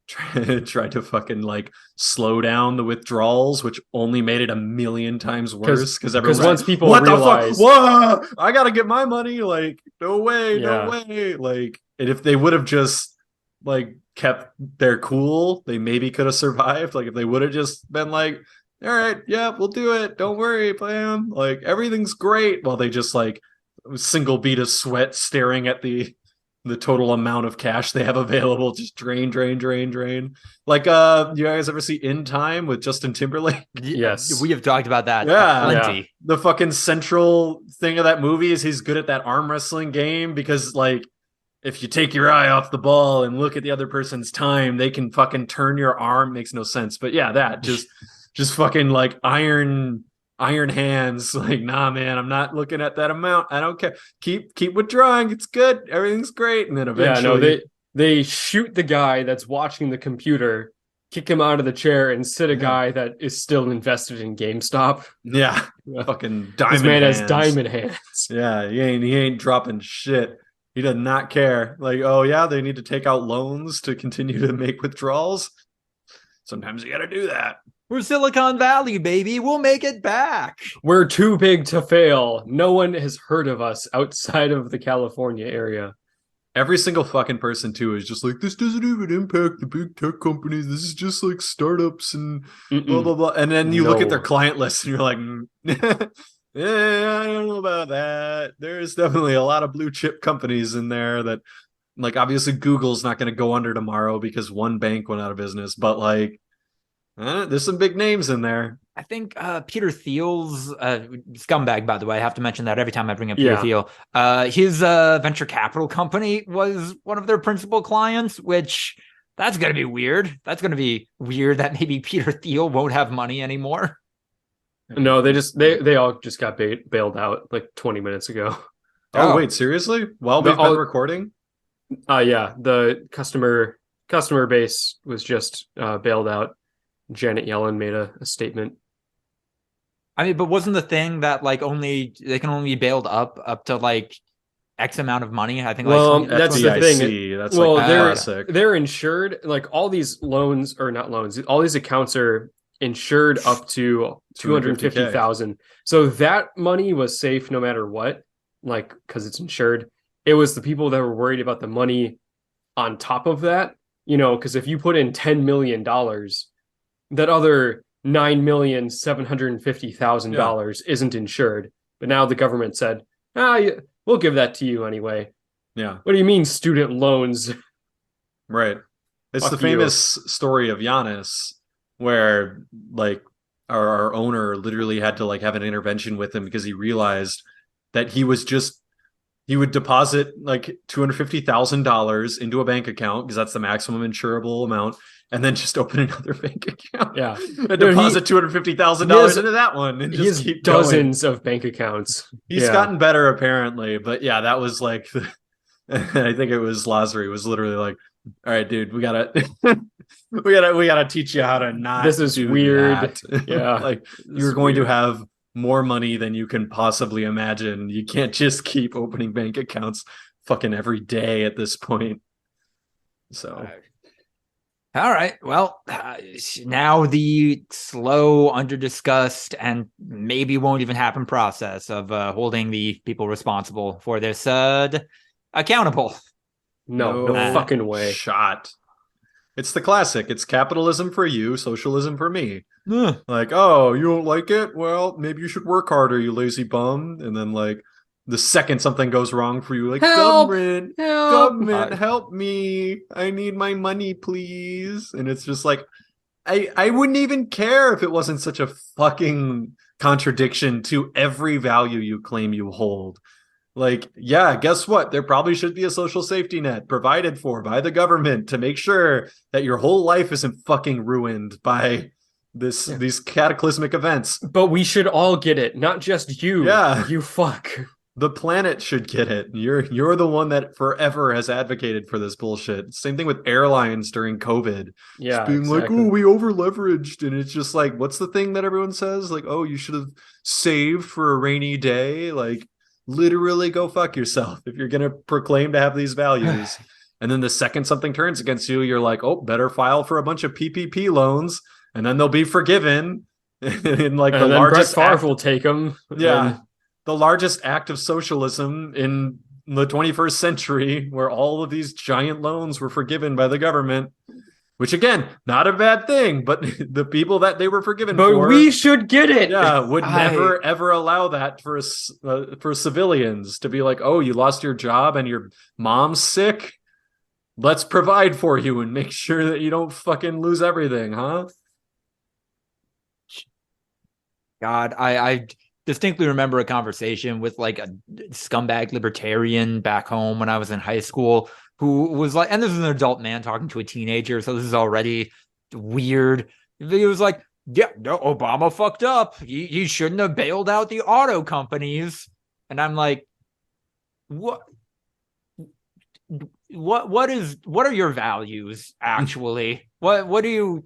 fucking like slow down the withdrawals, which only made it a million times worse because once people realize, whoa, I gotta get my money, like no way, like, and if they would have just like kept their cool, they maybe could have survived. Like if they would have just been like, all right, yeah, we'll do it, don't worry, bam, like everything's great, while they just like single bead of sweat staring at the total amount of cash they have available, just drain. Like, you guys ever see In Time with Justin Timberlake? Yes, we have talked about that. Plenty. Yeah. The fucking central thing of that movie is he's good at that arm wrestling game because, like, if you take your eye off the ball and look at the other person's time, they can fucking turn your arm. Makes no sense, but yeah, that just fucking like iron hands, like, nah, man, I'm not looking at that amount. I don't care. Keep withdrawing. It's good. Everything's great. And then eventually they shoot the guy that's watching the computer, kick him out of the chair, and sit a guy that is still invested in GameStop. Yeah. Fucking diamond This man hands. has diamond hands. Yeah, he ain't dropping shit. He does not care. Like, oh yeah, they need to take out loans to continue to make withdrawals. Sometimes you gotta do that. We're Silicon Valley, baby. We'll make it back. We're too big to fail. No one has heard of us outside of the California area. Every single fucking person, too, is just like, this doesn't even impact the big tech companies. This is just like startups and blah, blah, blah. And then you look at their client list and you're like, yeah, I don't know about that. There's definitely a lot of blue chip companies in there that, like, obviously Google's not going to go under tomorrow because one bank went out of business. But, like, there's some big names in there. I think Peter Thiel's scumbag, by the way. I have to mention that every time I bring up Peter Thiel. His venture capital company was one of their principal clients, which that's going to be weird. That's going to be weird that maybe Peter Thiel won't have money anymore. No, they all just got bailed out like 20 minutes ago. Oh, wait, seriously? While we've been recording? Yeah, the customer base was just bailed out. Janet Yellen made a statement. I mean, but wasn't the thing that like they can only be bailed up to like X amount of money? I think. Well, like that's the thing. That's like they're insured. Like all these loans, or not loans, all these accounts are insured up to 250,000. So that money was safe no matter what, like because it's insured. It was the people that were worried about the money on top of that, because if you put in $10 million, that other $9,750,000 isn't insured. But now the government said, we'll give that to you anyway. Yeah. What do you mean student loans? Right. It's the famous story of Giannis where like our owner literally had to like have an intervention with him because he realized that he would deposit like $250,000 into a bank account because that's the maximum insurable amount, and then just open another bank account. Yeah, and deposit $250,000 into that one, and just keep dozens of bank accounts. He's gotten better apparently, but yeah, that was like, I think it was Lazary was literally like, "All right, dude, we gotta teach you how to not. This is weird. That. Yeah, like you're going to have more money than you can possibly imagine. You can't just keep opening bank accounts fucking every day at this point." So All right. Well, now the slow, under-discussed, and maybe won't even happen process of holding the people responsible for this accountable. No Uh, fucking way. shot. It's the classic. It's capitalism for you, socialism for me. uh, Like, oh, you don't like it? Well, maybe you should work harder, you lazy bum. And then, like, the second something goes wrong for you, like, Help! government, Help! government, help me. I need my money, please. And it's just like, I wouldn't even care if it wasn't such a fucking contradiction to every value you claim you hold. Like, yeah, guess what? There probably should be a social safety net provided for by the government to make sure that your whole life isn't fucking ruined by these cataclysmic events. But we should all get it, not just you. Yeah. You fuck. The planet should get it. You're the one that forever has advocated for this bullshit. Same thing with airlines during COVID. Yeah, Just being like, exactly. oh, we over leveraged. And it's just like, what's the thing that everyone says? Like, oh, you should have saved for a rainy day. Like, literally go fuck yourself if you're going to proclaim to have these values. And then the second something turns against you, you're like, oh, better file for a bunch of PPP loans and then they'll be forgiven. In like And the then largest Brett Favre act, will take them. yeah, the largest act of socialism in the 21st century, where all of these giant loans were forgiven by the government. Which again, not a bad thing, but the people that they were forgiven But for, we should get it. yeah, would never ever allow that for civilians to be like, oh, you lost your job and your mom's sick. Let's provide for you and make sure that you don't fucking lose everything, huh? God, I distinctly remember a conversation with like a scumbag libertarian back home when I was in high school who was like, and this is an adult man talking to a teenager, so this is already weird. He was like, yeah, no, Obama fucked up. He shouldn't have bailed out the auto companies. And I'm like, what are your values actually? what do you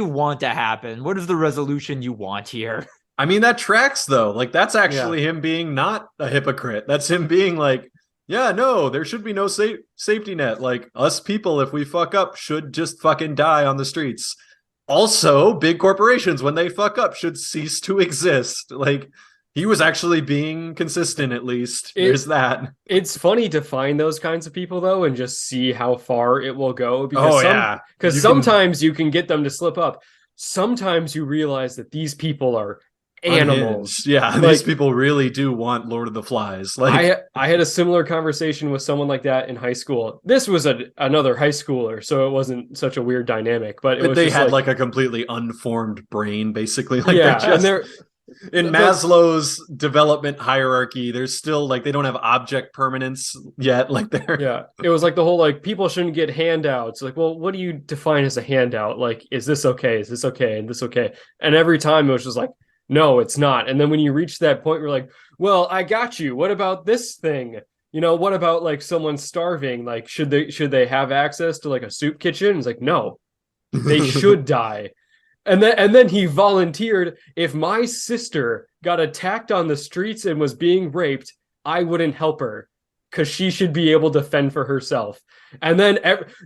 want to happen? What is the resolution you want here? I mean, that tracks though. Like, that's actually him being not a hypocrite. That's him being like, yeah, no, there should be no safety net. Like, us people, if we fuck up, should just fucking die on the streets. Also, big corporations, when they fuck up, should cease to exist. Like, he was actually being consistent, at least. There's that. It's funny to find those kinds of people, though, and just see how far it will go. Because because sometimes you can get them to slip up. Sometimes you realize that these people are animals. Unhinged. Yeah, like, these people really do want Lord of the Flies. Like, I had a similar conversation with someone like that in high school. This was another high schooler, so it wasn't such a weird dynamic. But they had like a completely unformed brain, basically. Like, yeah, and they're in Maslow's development hierarchy, there's still like they don't have object permanence yet. Like, they're it was like the whole like people shouldn't get handouts. Like, well, what do you define as a handout? Like, is this okay? Is this okay? And this okay? And every time it was just like, no, it's not. And then when you reach that point, we're like, well, I got you. What about this thing? You know, what about like someone starving? Like, should they have access to like a soup kitchen? It's like, no, they should die. And then he volunteered, if my sister got attacked on the streets and was being raped, I wouldn't help her because she should be able to fend for herself. And then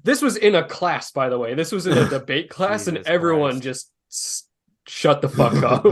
this was in a class, by the way. This was in a debate class, and everyone just shut the fuck up.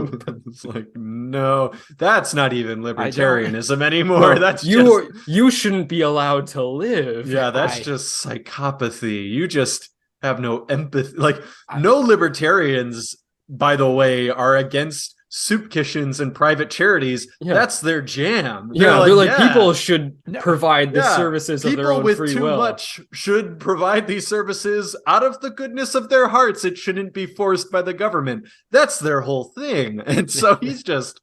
It's like, no, that's not even libertarianism anymore. No, that's you shouldn't be allowed to live. Yeah, that's just psychopathy. You just have no empathy. Like, no libertarians, by the way, are against soup kitchens and private charities. That's their jam. They're like people should provide the services of their own free will. People with too much should provide these services out of the goodness of their hearts. It shouldn't be forced by the government. That's their whole thing. And so he's just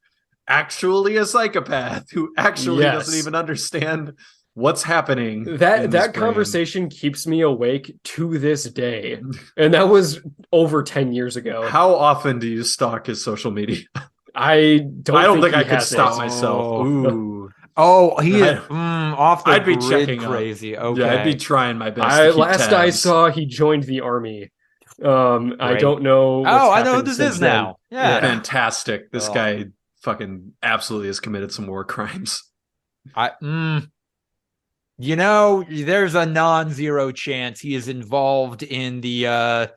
actually a psychopath who actually doesn't even understand what's happening. That conversation keeps me awake to this day. And that was over 10 years ago. How often do you stalk his social media? I don't think I could stop myself. Ooh. Oh, he is off the I'd be grid checking crazy. Up. Okay. Yeah, I'd be trying my best. Last I saw, he joined the army. I don't know. I know who this is now. Yeah. Fantastic. This guy fucking absolutely has committed some war crimes. There's a non-zero chance he is involved in the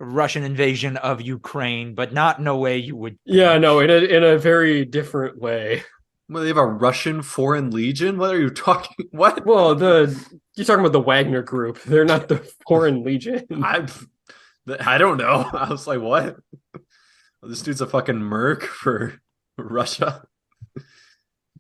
Russian invasion of Ukraine, but not in a way you would think. Yeah, no, in a very different way. Well, they have a Russian Foreign Legion. What are you talking? What? Well, you're talking about the Wagner Group. They're not the Foreign Legion. I don't know. I was like, what? This dude's a fucking merc for Russia.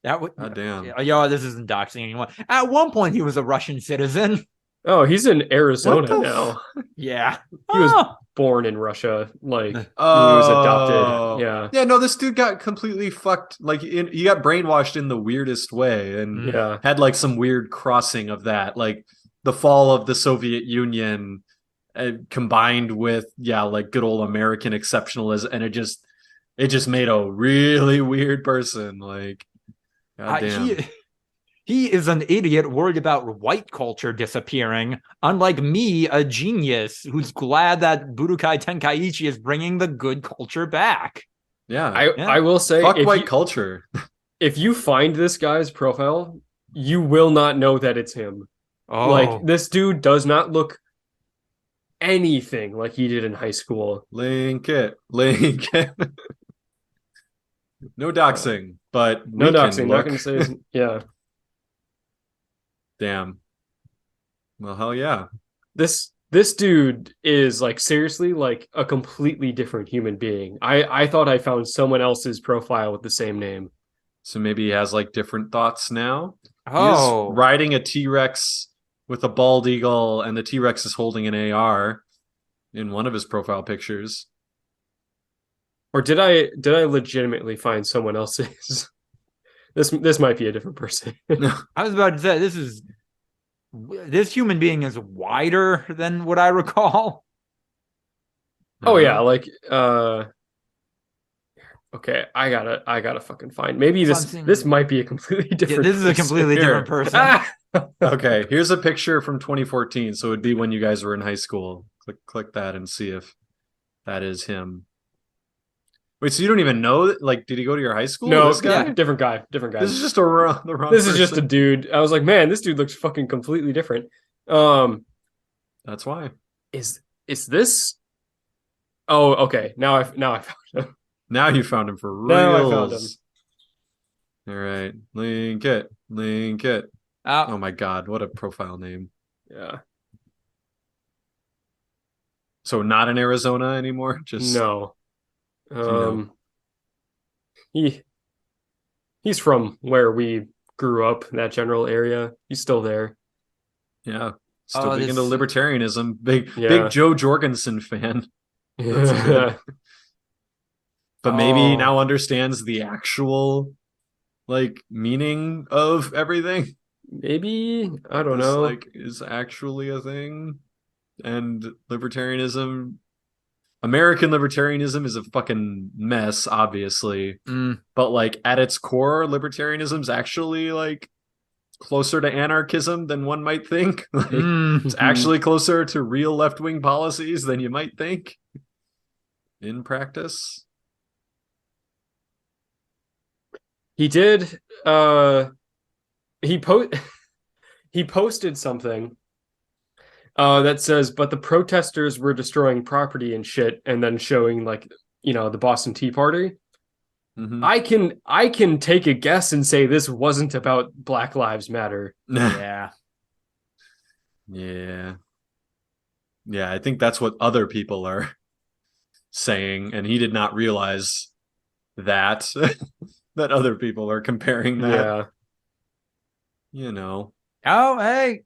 That would, God damn. this isn't doxing anyone. At one point, he was a Russian citizen. Oh, he's in Arizona now. Yeah. He was born in Russia. Like, he was adopted. Yeah. Yeah, no, this dude got completely fucked. Like, he got brainwashed in the weirdest way and had like some weird crossing of that. Like, the fall of the Soviet Union combined with, like good old American exceptionalism. And it just made a really weird person. Like, goddamn. He is an idiot worried about white culture disappearing, unlike me, a genius who's glad that Budokai Tenkaichi is bringing the good culture back. Yeah. I will say, fuck white culture. If you find this guy's profile, you will not know that it's him. Oh. Like, this dude does not look anything like he did in high school. Link it. No doxing, but no doxing. Not gonna say yeah. Damn. Well, hell yeah. This dude is like seriously like a completely different human being. I thought I found someone else's profile with the same name. So maybe he has like different thoughts now. Oh. He's riding a T-Rex with a bald eagle, and the T-Rex is holding an AR in one of his profile pictures. Or did I legitimately find someone else's? This might be a different person. I was about to say this human being is wider than what I recall. Oh yeah, like okay, I gotta fucking find. Maybe this might be a completely different. This is a completely different person. Okay, here's a picture from 2014, so it'd be when you guys were in high school. Click that and see if that is him. Wait, so you don't even know? Like, did he go to your high school? No, this guy? Yeah, different guy. This is just the wrong. This is just a dude. I was like, man, this dude looks fucking completely different. That's why. Is this? Oh, okay. Now I found him. Now you found him for reals. Now I found him. All right, link it. Oh my god, what a profile name. Yeah. So not in Arizona anymore? Just no. He's from where we grew up, that general area. He's still there. Yeah. Still big into libertarianism. Big Joe Jorgensen fan. That's good. But maybe now understands the actual like meaning of everything. Maybe, I don't know. Like is actually a thing. And libertarianism, American libertarianism is a fucking mess, obviously. But like at its core, libertarianism is actually like closer to anarchism than one might think. Like, it's actually closer to real left-wing policies than you might think in practice. He did he posted something that says, but the protesters were destroying property and shit, and then showing like, the Boston Tea Party. I can take a guess and say this wasn't about Black Lives Matter. Yeah. Yeah, I think that's what other people are saying, and he did not realize that that other people are comparing that. Yeah. Oh, hey.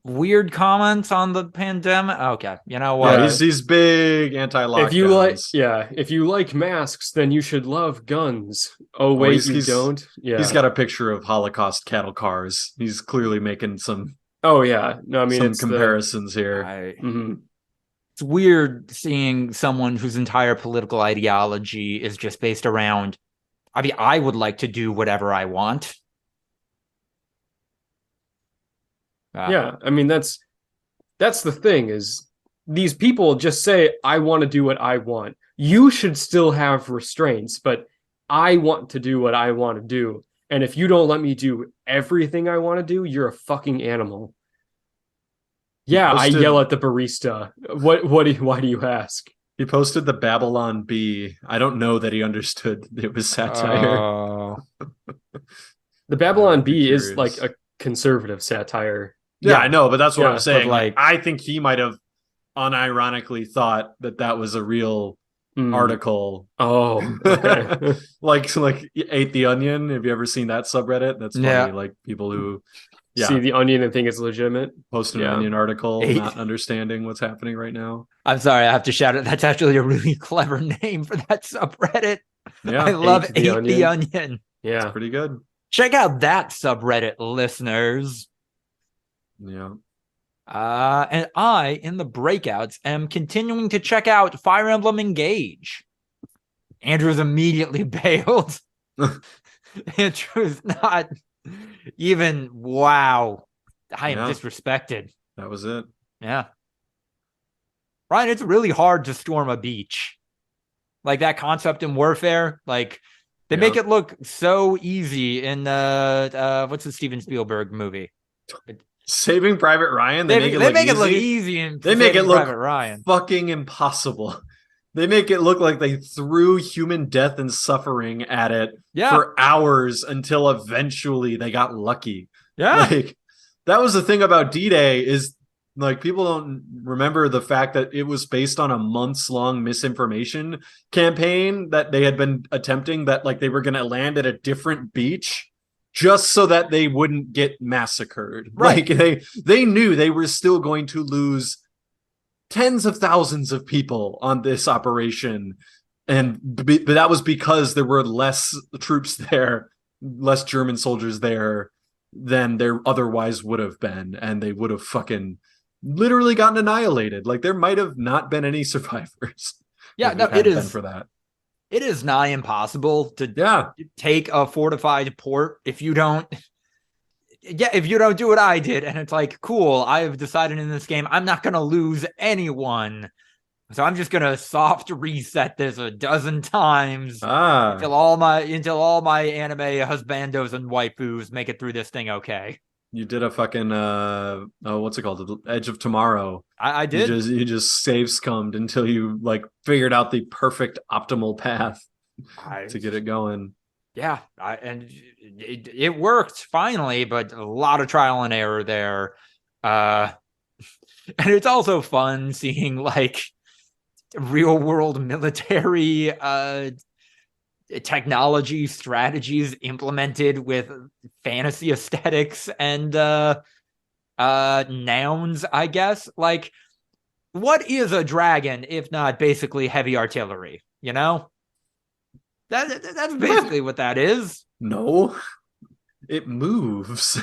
Weird comments on the pandemic. Okay, you know what? Yeah, he's big anti-lockdowns. If you like masks, then you should love guns. Oh wait, you don't. Yeah, he's got a picture of Holocaust cattle cars. He's clearly making some. Oh yeah, no, I mean some comparisons here. It's weird seeing someone whose entire political ideology is just based around. I mean, I would like to do whatever I want. Yeah, I mean that's the thing, is these people just say, I want to do what I want. You should still have restraints, but I want to do what I want to do. And if you don't let me do everything I want to do, you're a fucking animal. Yeah, I yell at the barista. Why do you ask? He posted the Babylon Bee. I don't know that he understood it was satire. The Babylon Bee curious. is like a conservative satire. Yeah, I know, but that's what I'm saying. like, I think he might have unironically thought that was a real article. Oh, okay. like Ate the Onion. Have you ever seen that subreddit? That's funny. Like people who see the Onion and think it's legitimate. Post an Onion article, not understanding what's happening right now. I'm sorry, I have to shout it. That's actually a really clever name for that subreddit. Yeah, I love Ate the Onion. Yeah, it's pretty good. Check out that subreddit, listeners. Yeah. And I, in the breakouts, am continuing to check out Fire Emblem Engage. Andrew's immediately bailed. Andrew's not even, wow. I am disrespected. That was it. Yeah. Ryan, it's really hard to storm a beach. Like that concept in Warfare, like they make it look so easy in what's the Steven Spielberg movie? Saving Private Ryan. They make it look easy and they make it look Private Ryan. Fucking impossible. They make it look like they threw human death and suffering at it for hours until eventually they got lucky. Yeah. Like that was the thing about D-Day is like people don't remember the fact that it was based on a months-long misinformation campaign that they had been attempting, that like they were going to land at a different beach just so that they wouldn't get massacred. Right. Like they knew they were still going to lose tens of thousands of people on this operation. But that was because there were less troops there, less German soldiers there than there otherwise would have been. And they would have fucking literally gotten annihilated. Like there might have not been any survivors. Yeah, no, it is for that. It is nigh impossible to take a fortified port if you don't do what I did. And it's like, cool, I have decided in this game I'm not going to lose anyone. So I'm just going to soft reset this a dozen times until all my anime husbandos and waifus make it through this thing okay. You did a fucking what's it called? The Edge of Tomorrow. I did. You just save scummed until you like figured out the perfect optimal path to get it going. Yeah, and it worked finally, but a lot of trial and error there. And it's also fun seeing like real world military technology strategies implemented with fantasy aesthetics and nouns, I guess. Like, what is a dragon if not basically heavy artillery? You know, that's basically what that is. No, it moves.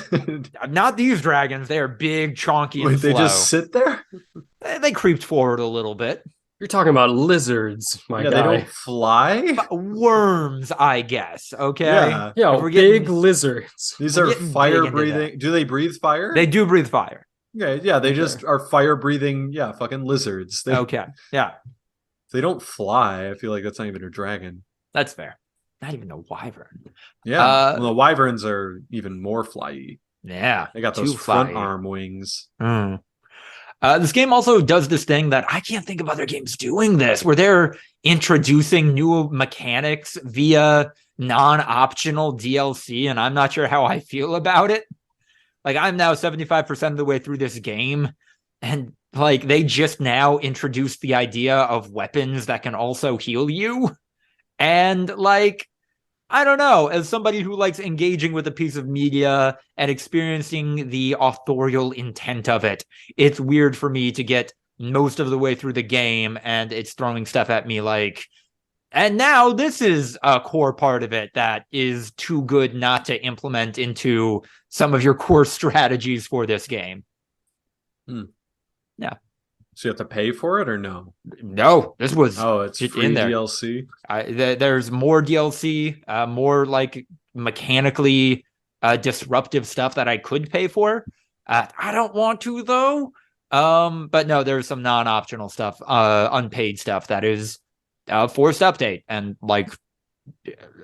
Not these dragons. They are big, chonky, and slow. They just sit there. They creeped forward a little bit. You're talking about lizards, my guy. They don't fly. Worms, I guess. Okay. Yeah, big lizards. These are fire breathing. Do they breathe fire? They do breathe fire. Yeah. They just are fire breathing. Yeah, fucking lizards. Yeah. They don't fly. I feel like that's not even a dragon. That's fair. Not even a wyvern. Yeah. Well, the wyverns are even more flyy. Yeah. They got those front arm wings. This game also does this thing that I can't think of other games doing this, where they're introducing new mechanics via non-optional DLC, and I'm not sure how I feel about it. Like, I'm now 75% of the way through this game, and like they just now introduced the idea of weapons that can also heal you. And like, I don't know, as somebody who likes engaging with a piece of media and experiencing the authorial intent of it, it's weird for me to get most of the way through the game and it's throwing stuff at me like, and now this is a core part of it that is too good not to implement into some of your core strategies for this game. Yeah. So you have to pay for it or no? No, this was it's free in there. DLC. There's more DLC, more like mechanically disruptive stuff that I could pay for. I don't want to though. But no, there's some non-optional stuff, unpaid stuff that is forced update, and like,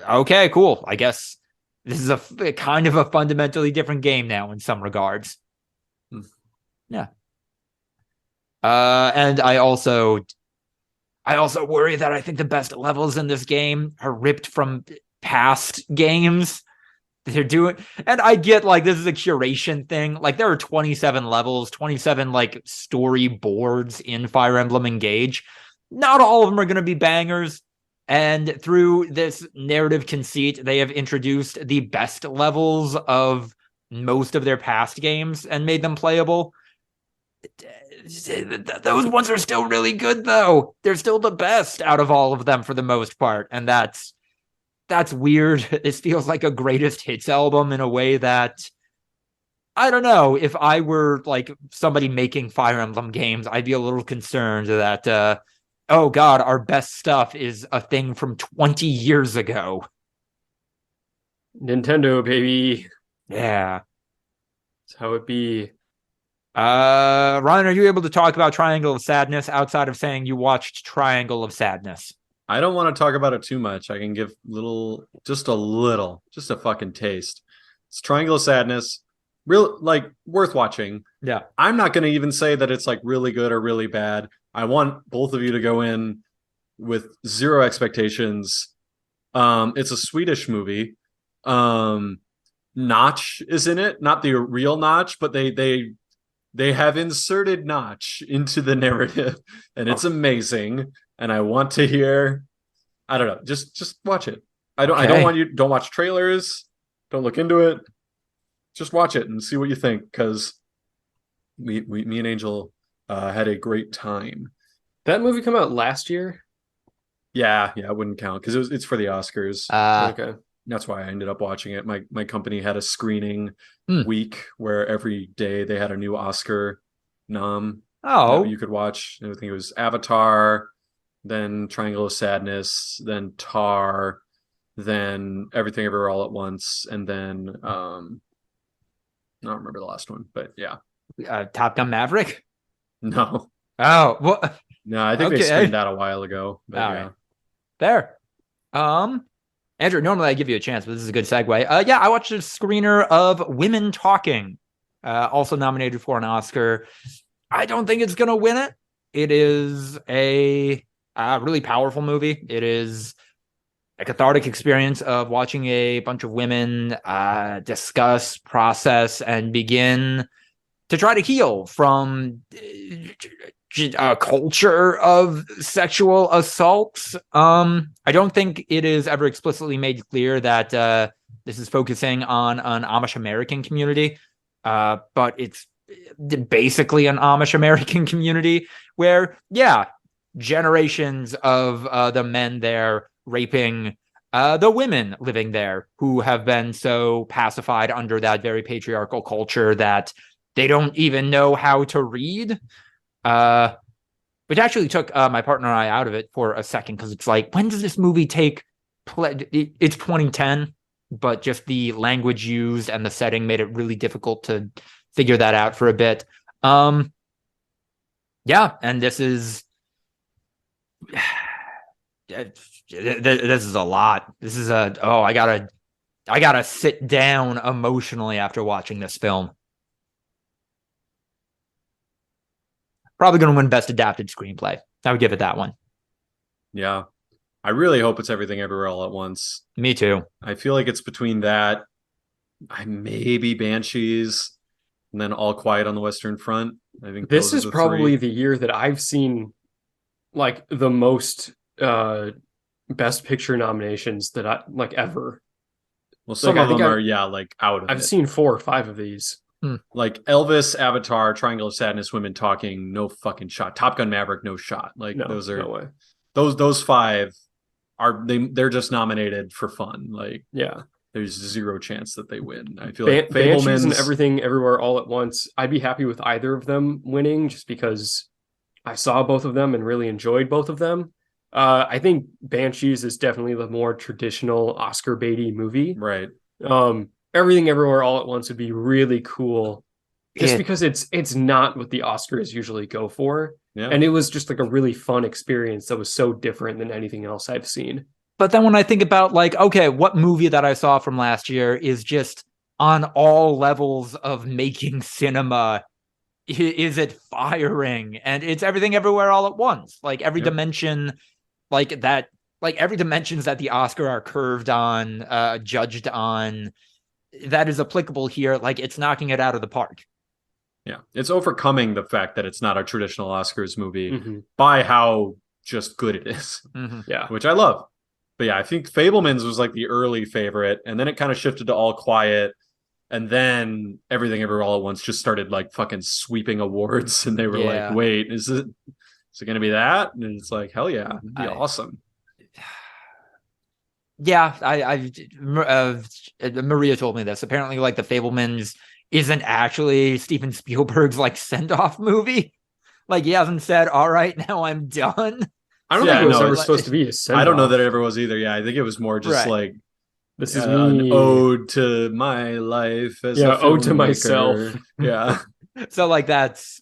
okay, cool. I guess this is a kind of a fundamentally different game now in some regards. Yeah. And I also worry that I think the best levels in this game are ripped from past games. They're doing, and I get like this is a curation thing. Like there are 27 levels, 27 like storyboards in Fire Emblem Engage. Not all of them are going to be bangers. And through this narrative conceit, they have introduced the best levels of most of their past games and made them playable. Those ones are still really good, though. They're still the best out of all of them for the most part. And that's weird. This feels like a greatest hits album in a way that, I don't know, if I were like somebody making Fire Emblem games, I'd be a little concerned that, oh God, our best stuff is a thing from 20 years ago. Nintendo, baby. Yeah. That's how it be. Ryan, are you able to talk about Triangle of Sadness outside of saying you watched Triangle of Sadness? I don't want to talk about it too much. I can give just a fucking taste. It's Triangle of Sadness, real like worth watching. Yeah. I'm not going to even say that it's like really good or really bad. I want both of you to go in with zero expectations. It's a Swedish movie. Notch is in it, not the real Notch, but they have inserted Notch into the narrative, and it's amazing. And I want to hear, I don't know, just watch it. I don't want you, don't watch trailers, don't look into it. Just watch it and see what you think, because me and Angel had a great time. That movie come out last year? Yeah, it wouldn't count because it's for the Oscars. Okay. That's why I ended up watching it. My company had a screening week where every day they had a new Oscar nom that you could watch. I think it was Avatar, then Triangle of Sadness, then Tar, then Everything Everywhere All at Once, and then I don't remember the last one, but yeah. Top Gun Maverick? No. Oh, what? No, I think they screened that a while ago. But all yeah. right. There. Andrew, normally I give you a chance, but this is a good segue. Yeah, I watched a screener of Women Talking, also nominated for an Oscar. I don't think it's going to win it. It is a really powerful movie. It is a cathartic experience of watching a bunch of women discuss, process, and begin to try to heal from a culture of sexual assaults. I don't think it is ever explicitly made clear that this is focusing on an Amish American community, but it's basically an Amish American community where, yeah, generations of the men there raping the women living there who have been so pacified under that very patriarchal culture that they don't even know how to read. Which actually took my partner and I out of it for a second, because it's like, when does this movie take place? It's 2010, but just the language used and the setting made it really difficult to figure that out for a bit. Yeah, and this is this is a lot. This is I gotta sit down emotionally after watching this film. Probably going to win Best Adapted Screenplay. I would give it that one. Yeah. I really hope it's Everything Everywhere All at Once. Me too. I feel like it's between that, maybe Banshees, and then All Quiet on the Western Front. I think this is probably the year that I've seen like the most Best Picture nominations that I like ever. Well, some of them are out of I've seen 4 or 5 of these. Like Elvis, Avatar, Triangle of Sadness, Women Talking, no fucking shot. Top Gun Maverick, no shot. Like those are no way. Those 5 are they're just nominated for fun. Like yeah, there's zero chance that they win. I feel like Banshees and Everything Everywhere All at Once, I'd be happy with either of them winning, just because I saw both of them and really enjoyed both of them. I think Banshees is definitely the more traditional Oscar baity movie. Right. Everything Everywhere All at Once would be really cool, just because it's not what the Oscars usually go for. Yeah. And it was just like a really fun experience that was so different than anything else I've seen. But then when I think about like, okay, what movie that I saw from last year is just on all levels of making cinema, is it firing? And it's everything everywhere all at once. Like every dimension, like that, like every dimensions that the Oscar are curved on, judged on, that is applicable here. Like it's knocking it out of the park. Yeah, it's overcoming the fact that it's not a traditional Oscars movie Mm-hmm. by how just good it is. Mm-hmm. Yeah. Which I love. But yeah, I think Fablemans was like the early favorite, and then it kind of shifted to All Quiet, and then Everything Everywhere All at Once just started like fucking sweeping awards, and they were like, wait, is it going to be that? And it's like, hell yeah, it'd be awesome. Yeah, Maria told me this. Apparently, like the Fablemans isn't actually Steven Spielberg's like send-off movie. Like he hasn't said, "All right, now I'm done." I don't think it was ever supposed to be a send-off. I don't know that it ever was either. Yeah, I think it was more just like this is an me. ode to my life as a ode to filmmaker. myself. Yeah. So like that's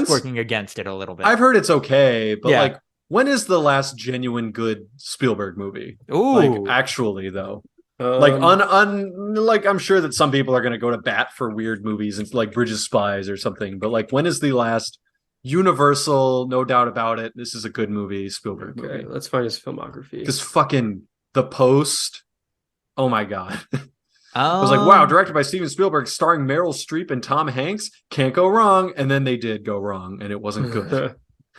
working against it a little bit. I've heard it's okay, but like when is the last genuine good Spielberg movie? Ooh. Like actually though. Like like I'm sure that some people are going to go to bat for weird movies and like Bridge of Spies or something, but like when is the last Universal, no doubt about it, this is a good movie, Spielberg movie? Let's find his filmography. Because fucking The Post, oh my god. I was like, wow, directed by Steven Spielberg, starring Meryl Streep and Tom Hanks, can't go wrong. And then they did go wrong, and it wasn't good.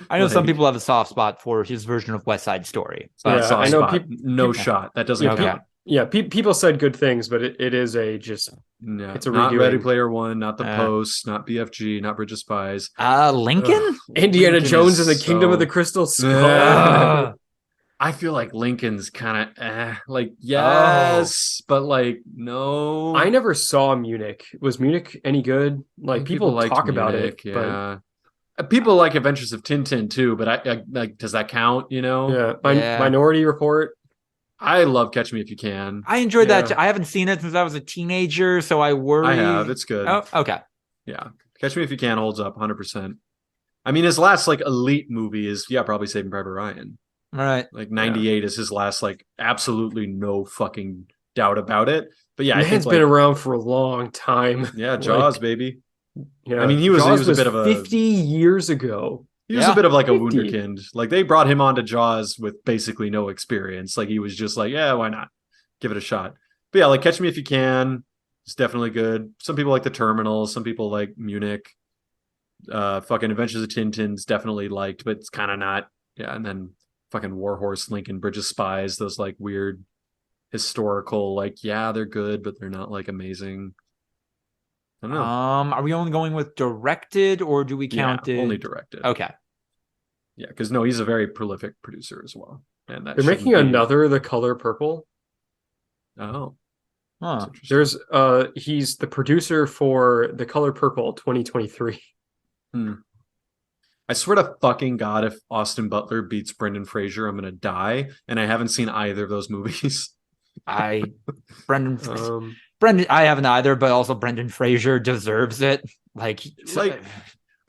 I know some people have a soft spot for his version of West Side Story. I know no shot. That doesn't count. Yeah, people said good things, but it is it's a not redoing. Ready Player One, not The Post, not BFG, not Bridge of Spies. Lincoln? Indiana Jones and the Kingdom of the Crystal Skull. I feel like Lincoln's kind of but like no. I never saw Munich. Was Munich any good? Like people talk about it, yeah. But people like Adventures of Tintin too, but I like, does that count? You know? Yeah. Minority Report. I love Catch Me If You Can. I enjoyed that. I haven't seen it since I was a teenager, so I worry. I have. It's good. Oh, okay. Yeah. Catch Me If You Can holds up 100%. I mean, his last like elite movie is probably Saving Private Ryan. Right. Like 98 is his last, like absolutely no fucking doubt about it. But yeah, Man's been around for a long time. Yeah, Jaws, baby. Yeah. I mean, he was a bit of a 50 years ago. He was a bit of like a wunderkind. Like they brought him onto Jaws with basically no experience. Like he was just like, yeah, why not? Give it a shot. But yeah, like Catch Me If You Can. It's definitely good. Some people like The Terminal. Some people like Munich. Fucking Adventures of Tintin's definitely liked, but it's kind of not. Yeah, and then fucking Warhorse, Lincoln, Bridge of Spies. Those like weird historical, like they're good, but they're not like amazing. I don't know. Are we only going with directed, or do we count it? Only directed. Okay. Yeah, because no, he's a very prolific producer as well. And they're making another The Color Purple. Oh. Huh. There's he's the producer for The Color Purple 2023. I swear to fucking God, if Austin Butler beats Brendan Fraser, I'm gonna die. And I haven't seen either of those movies. Brendan, I haven't either, but also Brendan Fraser deserves it. Like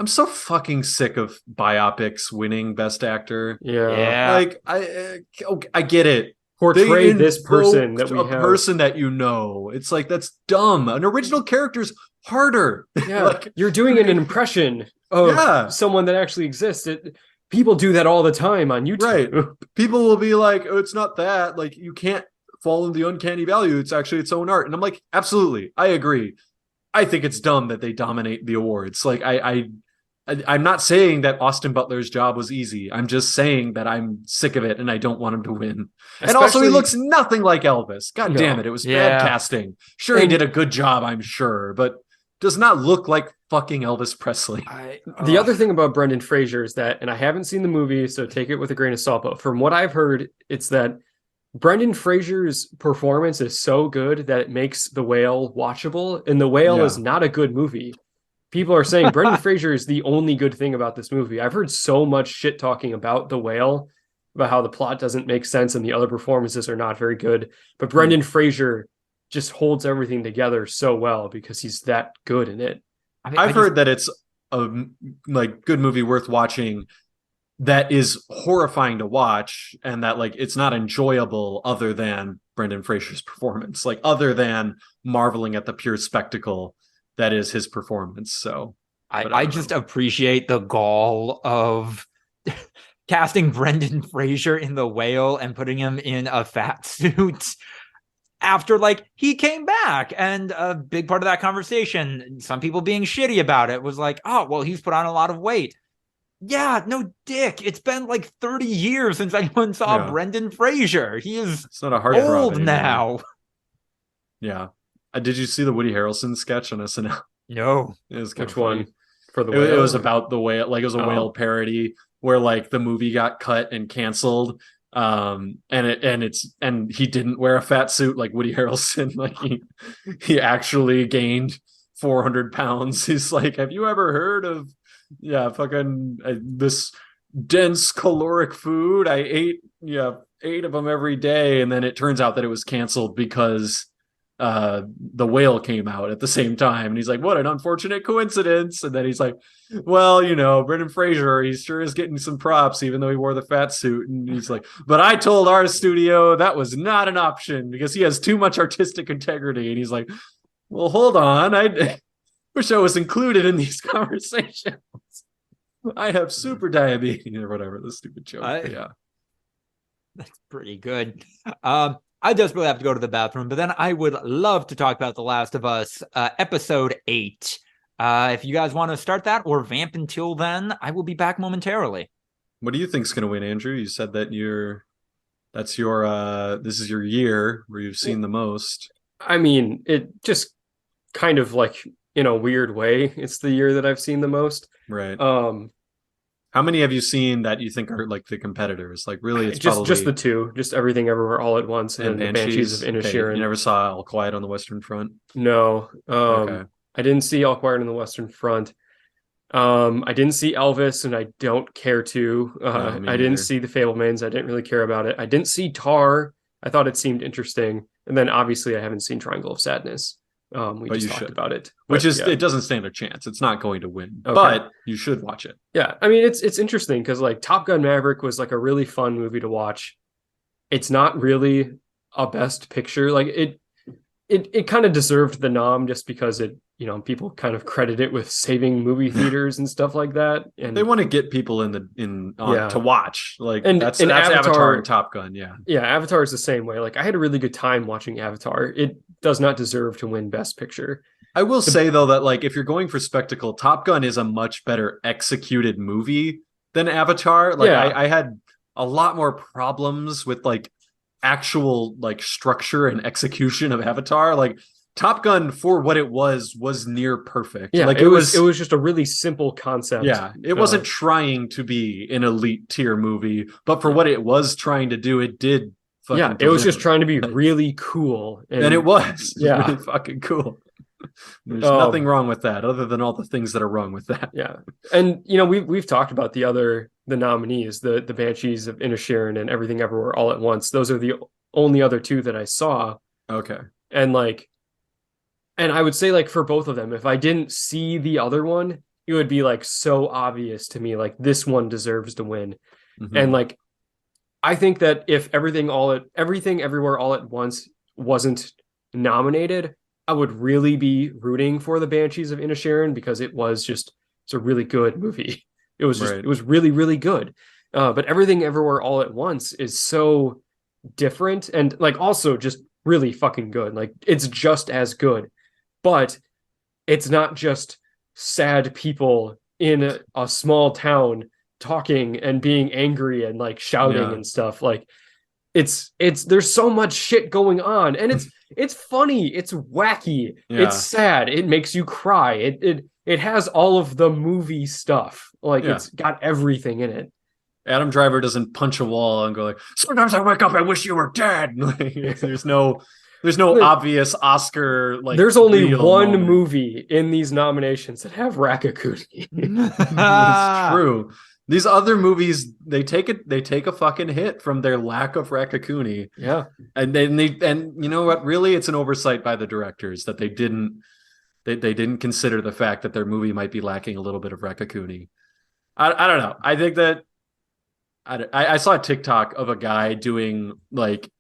I'm so fucking sick of biopics winning Best Actor. Yeah. Like I get it. Portray this person that we have. Person that you know. It's like that's dumb. An original character's harder. Yeah. Like, you're doing an impression of someone that actually exists. People do that all the time on YouTube. Right. People will be like, oh, it's not that. Like you can't fall in the uncanny value. It's actually its own art. And I'm like, absolutely. I agree. I think it's dumb that they dominate the awards. Like I'm not saying that Austin Butler's job was easy. I'm just saying that I'm sick of it and I don't want him to win. And also he looks nothing like Elvis. God damn it. It was bad casting. Sure, he did a good job, I'm sure, but does not look like fucking Elvis Presley. The other thing about Brendan Fraser is that, and I haven't seen the movie, so take it with a grain of salt, but from what I've heard, it's that Brendan Fraser's performance is so good that it makes The Whale watchable, and The Whale is not a good movie. People are saying Brendan Fraser is the only good thing about this movie. I've heard so much shit talking about The Whale, about how the plot doesn't make sense and the other performances are not very good. But Brendan Fraser just holds everything together so well because he's that good in it. I've heard that it's a like good movie worth watching that is horrifying to watch, and that like it's not enjoyable other than Brendan Fraser's performance, like other than marveling at the pure spectacle that is his performance. So I just appreciate the gall of casting Brendan Fraser in The Whale and putting him in a fat suit after like he came back. And a big part of that conversation, some people being shitty about it, was like, oh, well, he's put on a lot of weight. Yeah, no dick. It's been like 30 years since anyone saw Brendan Fraser. He is it's not a hard old now. Yeah. Did you see the Woody Harrelson sketch on SNL? No. It was Which one? For the whale? It was about the whale. Like it was a whale parody where like the movie got cut and canceled. And he didn't wear a fat suit like Woody Harrelson. Like he actually gained 400 pounds. He's like, have you ever heard of this dense caloric food? I ate 8 of them every day, and then it turns out that it was canceled because the whale came out at the same time, and he's like, what an unfortunate coincidence. And then he's like, well, Brendan Fraser, he sure is getting some props even though he wore the fat suit. And he's like, but I told our studio that was not an option because he has too much artistic integrity. And he's like, well, hold on, I wish I was included in these conversations. I have super diabetes or whatever, the stupid joke. Yeah. That's pretty good. I desperately have to go to the bathroom, but then I would love to talk about The Last of Us, episode 8. If you guys want to start that or vamp until then, I will be back momentarily. What do you think's going to win, Andrew? You said that this is your year where you've seen the most. I mean, it just kind of like in a weird way, it's the year that I've seen the most. Right. How many have you seen that you think are like the competiters? Like really, it's just the 2, just Everything Everywhere All at Once and the Banshees of Inisherin. Okay. You never saw All Quiet on the Western Front? No. Okay. I didn't see All Quiet on the Western Front. I didn't see Elvis, and I don't care to. I didn't see The Fabelmans. I didn't really care about it. I didn't see Tar. I thought it seemed interesting. And then obviously I haven't seen Triangle of Sadness. We just talked about it. It doesn't stand a chance. It's not going to win, but you should watch it. Yeah. I mean, it's interesting because like Top Gun Maverick was like a really fun movie to watch. It's not really a best picture. Like it kind of deserved the nom just because it, people kind of credit it with saving movie theaters and stuff like that. And they want to get people to watch. Like that's Avatar and Top Gun. Yeah. Yeah. Avatar is the same way. Like I had a really good time watching Avatar. It does not deserve to win Best Picture. I will say though that like if you're going for spectacle, Top Gun is a much better executed movie than Avatar. Like I had a lot more problems with like actual like structure and execution of Avatar. Like Top Gun, for what it was near perfect. Yeah, like it was just a really simple concept. Yeah, it wasn't trying to be an elite tier movie, but for what it was trying to do, it did. It was just trying to be really cool, and it was. Yeah, really fucking cool. There's nothing wrong with that, other than all the things that are wrong with that. Yeah, and we've talked about the nominees, the Banshees of Inisherin and Everything Everywhere All at Once. Those are the only other 2 that I saw. Okay, and I would say like for both of them, if I didn't see the other one, it would be like so obvious to me, like this one deserves to win. Mm-hmm. And like, I think that if Everything Everywhere All at Once wasn't nominated, I would really be rooting for the Banshees of Inisherin because it's a really good movie. It was it was really, really good. But Everything Everywhere All at Once is so different and like also just really fucking good. Like it's just as good, but it's not just sad people in a small town talking and being angry and like shouting and stuff. Like it's there's so much shit going on, and it's funny, it's wacky, it's sad, it makes you cry, it has all of the movie stuff. Like it's got everything in it. Adam Driver doesn't punch a wall and go like, sometimes I wake up, I wish you were dead. There's no obvious Oscar like. There's only one movie in these nominations that have Raccacoonie. It's true. These other movies, they take a fucking hit from their lack of Raccacoonie. Yeah, and you know what? Really, it's an oversight by the directors that they didn't consider the fact that their movie might be lacking a little bit of Raccacoonie. I don't know. I think that I saw a TikTok of a guy doing like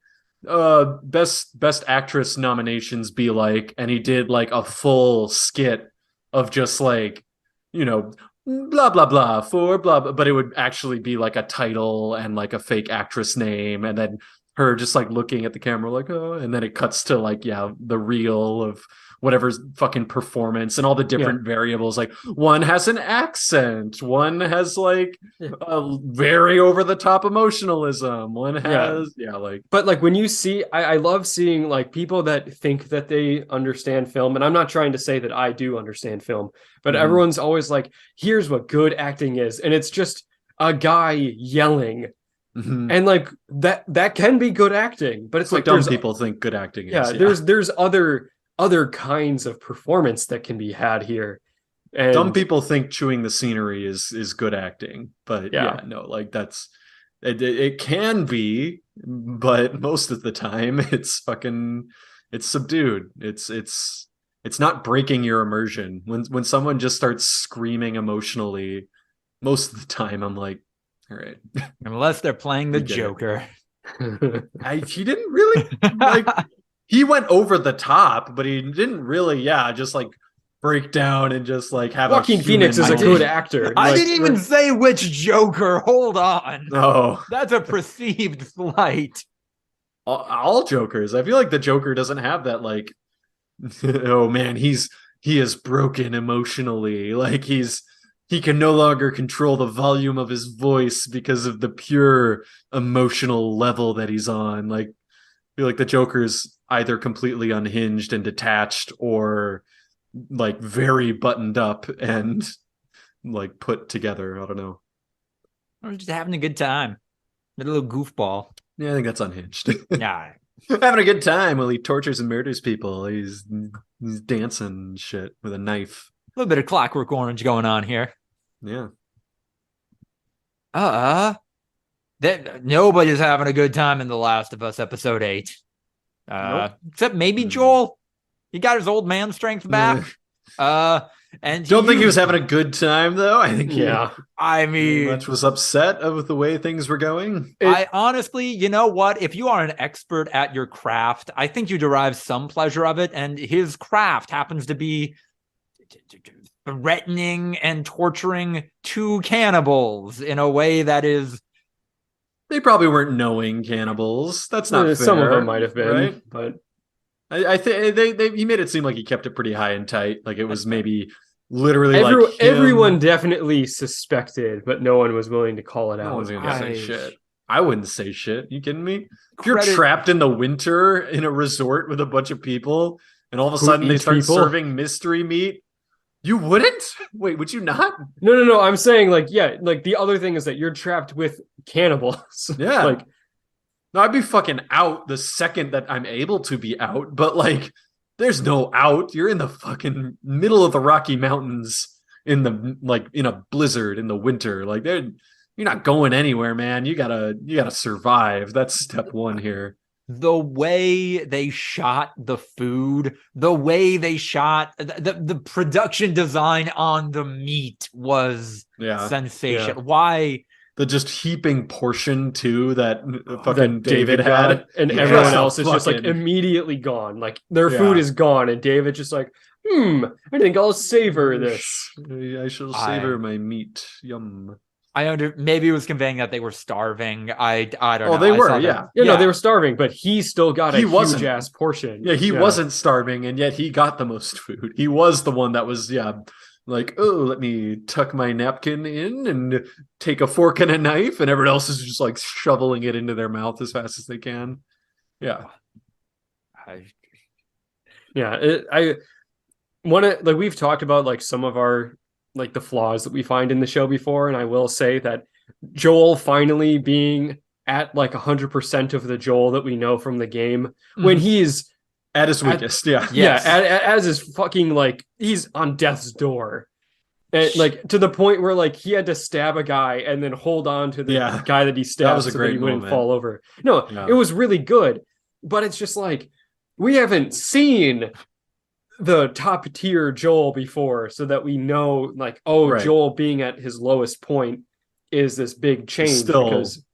best actress nominations be like, and he did like a full skit of just like, you know, blah blah blah for blah, but it would actually be like a title and like a fake actress name, and then her just like looking at the camera like, oh, and then it cuts to like, yeah, the reel of whatever's fucking performance and all the different variables. Like one has an accent, one has like a very over the top emotionalism, one has like. But like when you see, I love seeing like people that think that they understand film, and I'm not trying to say that I do understand film, but everyone's always like, here's what good acting is, and it's just a guy yelling. And like that can be good acting, but it's like dumb people think good acting is. There's other kinds of performance that can be had here. And dumb people think chewing the scenery is good acting, but no, like that's it can be, but most of the time it's subdued. It's not breaking your immersion. When someone just starts screaming emotionally, most of the time I'm like, all right. Unless they're playing the Joker. He didn't really like. He went over the top, but he didn't really, just like break down and just like have Joaquin Phoenix is a good actor. I didn't even say which Joker. Hold on. No, that's a perceived slight. All Jokers. I feel like the Joker doesn't have that like, oh man, he is broken emotionally. Like he can no longer control the volume of his voice because of the pure emotional level that he's on. Like, I feel like the Joker's either completely unhinged and detached, or like very buttoned up and like put together. I don't know. Or just having a good time. A little goofball. Yeah, I think that's unhinged. Yeah. Having a good time while he tortures and murders people. He's dancing and shit with a knife. A little bit of Clockwork Orange going on here. Yeah. That nobody's having a good time in The Last of Us episode 8. Nope. Except maybe Joel. He got his old man strength back. And don't think he was having a good time though. I think I mean, much was upset with the way things were going. I honestly, you know what? If you are an expert at your craft, I think you derive some pleasure of it. And his craft happens to be threatening and torturing two cannibals in a way that is. They probably weren't knowing cannibals. That's not fair. Some of them might have been, right? But I think he made it seem like he kept it pretty high and tight. Like it was maybe literally everyone definitely suspected, but no one was willing to call it out. No one's gonna say shit. I wouldn't say shit. You kidding me? If you're trapped in the winter in a resort with a bunch of people, and all of a sudden they start serving mystery meat, you wouldn't? Wait, would you not? No. I'm saying like the other thing is that you're trapped with cannibals. Yeah. Like, no, I'd be fucking out the second that I'm able to be out, but like there's no out. You're in the fucking middle of the Rocky Mountains in a blizzard in the winter. Like you're not going anywhere, man. You gotta survive. That's step one here. The way they shot the food, the way they shot the production design on the meat was sensational. Yeah. Why the just heaping portion too that fucking David had, and everyone else is just like immediately gone. Like their food is gone, and David just like, I think I'll savor this. I shall savor my meat. Yum. Maybe it was conveying that they were starving. I don't know. Oh, they were, No, they were starving, but he still got a huge ass portion. Yeah, he wasn't starving, and yet he got the most food. He was the one that was, like, oh, let me tuck my napkin in and take a fork and a knife, and everyone else is just like shoveling it into their mouth as fast as they can. Yeah. We've talked about like some of our like the flaws that we find in the show before, and I will say that Joel finally being at like 100% of the Joel that we know from the game, when he's at his weakest, as his fucking like he's on death's door, and like to the point where like he had to stab a guy and then hold on to the guy that he stabbed so that he wouldn't fall over. It was really good, but it's just like we haven't seen the top tier Joel before, so that we know like Joel being at his lowest point is this big change Still, because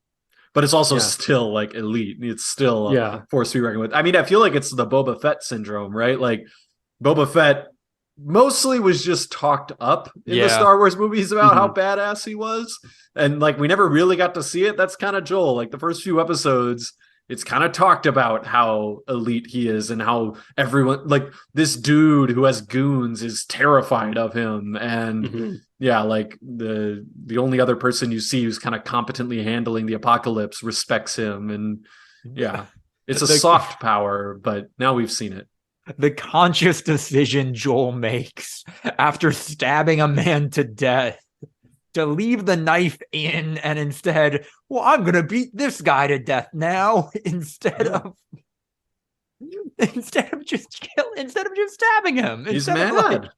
but it's also Yeah. still like elite. It's still Yeah. a force to be reckoned with. I mean, I feel like it's the Boba Fett syndrome, right? Like Boba Fett mostly was just talked up in the Yeah. Star Wars movies about how Mhm. badass he was. And like we never really got to see it. That's kind of Joel. Like the first few episodes, it's kind of talked about how elite he is and how everyone, like this dude who has goons is terrified of him. And Mhm. yeah, like the only other person you see who's kind of competently handling the apocalypse respects him. And yeah, it's a The- soft power, but now we've seen it. The conscious decision Joel makes after stabbing a man to death to leave the knife in and instead, well, I'm gonna beat this guy to death now instead of just stabbing him. He's Instead of, mad.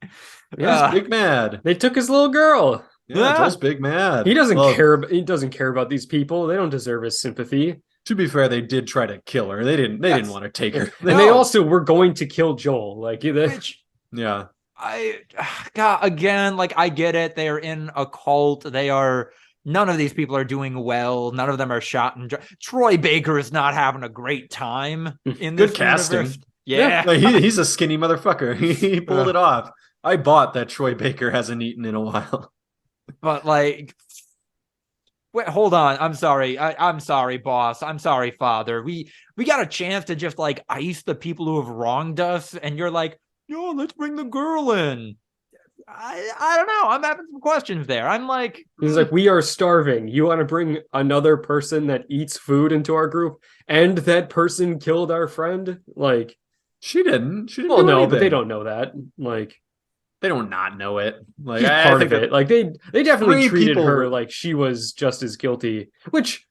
like, He's big mad. They took his little girl. Yeah, Yeah. Joel's big mad. He doesn't Well, care. He doesn't care about these people. They don't deserve his sympathy. to be fair, they did try to kill her. They didn't Yes. want to take her. And they also were going to kill Joel. Like, which Yeah. God, again, like I get it. They are in a cult. None of these people are doing well. None of them are shot and Troy Baker is not having a great time in this Good casting. universe. Yeah. Like, he's a skinny motherfucker. He pulled it off. I bought that Troy Baker hasn't eaten in a while. But like, wait, hold on. I'm sorry. I'm sorry, boss. I'm sorry, father. We got a chance to just like ice the people who have wronged us, and you're like, no, let's bring the girl in. I don't know. I'm having some questions there. I'm like, he's like, we are starving. You want to bring another person that eats food into our group, and that person killed our friend? Like, She didn't. She didn't. well, do no, anything. but they don't know that. Like, They don't not know it. Like she's I part think of it. Like, they definitely three treated people her were- like she was just as guilty. Which,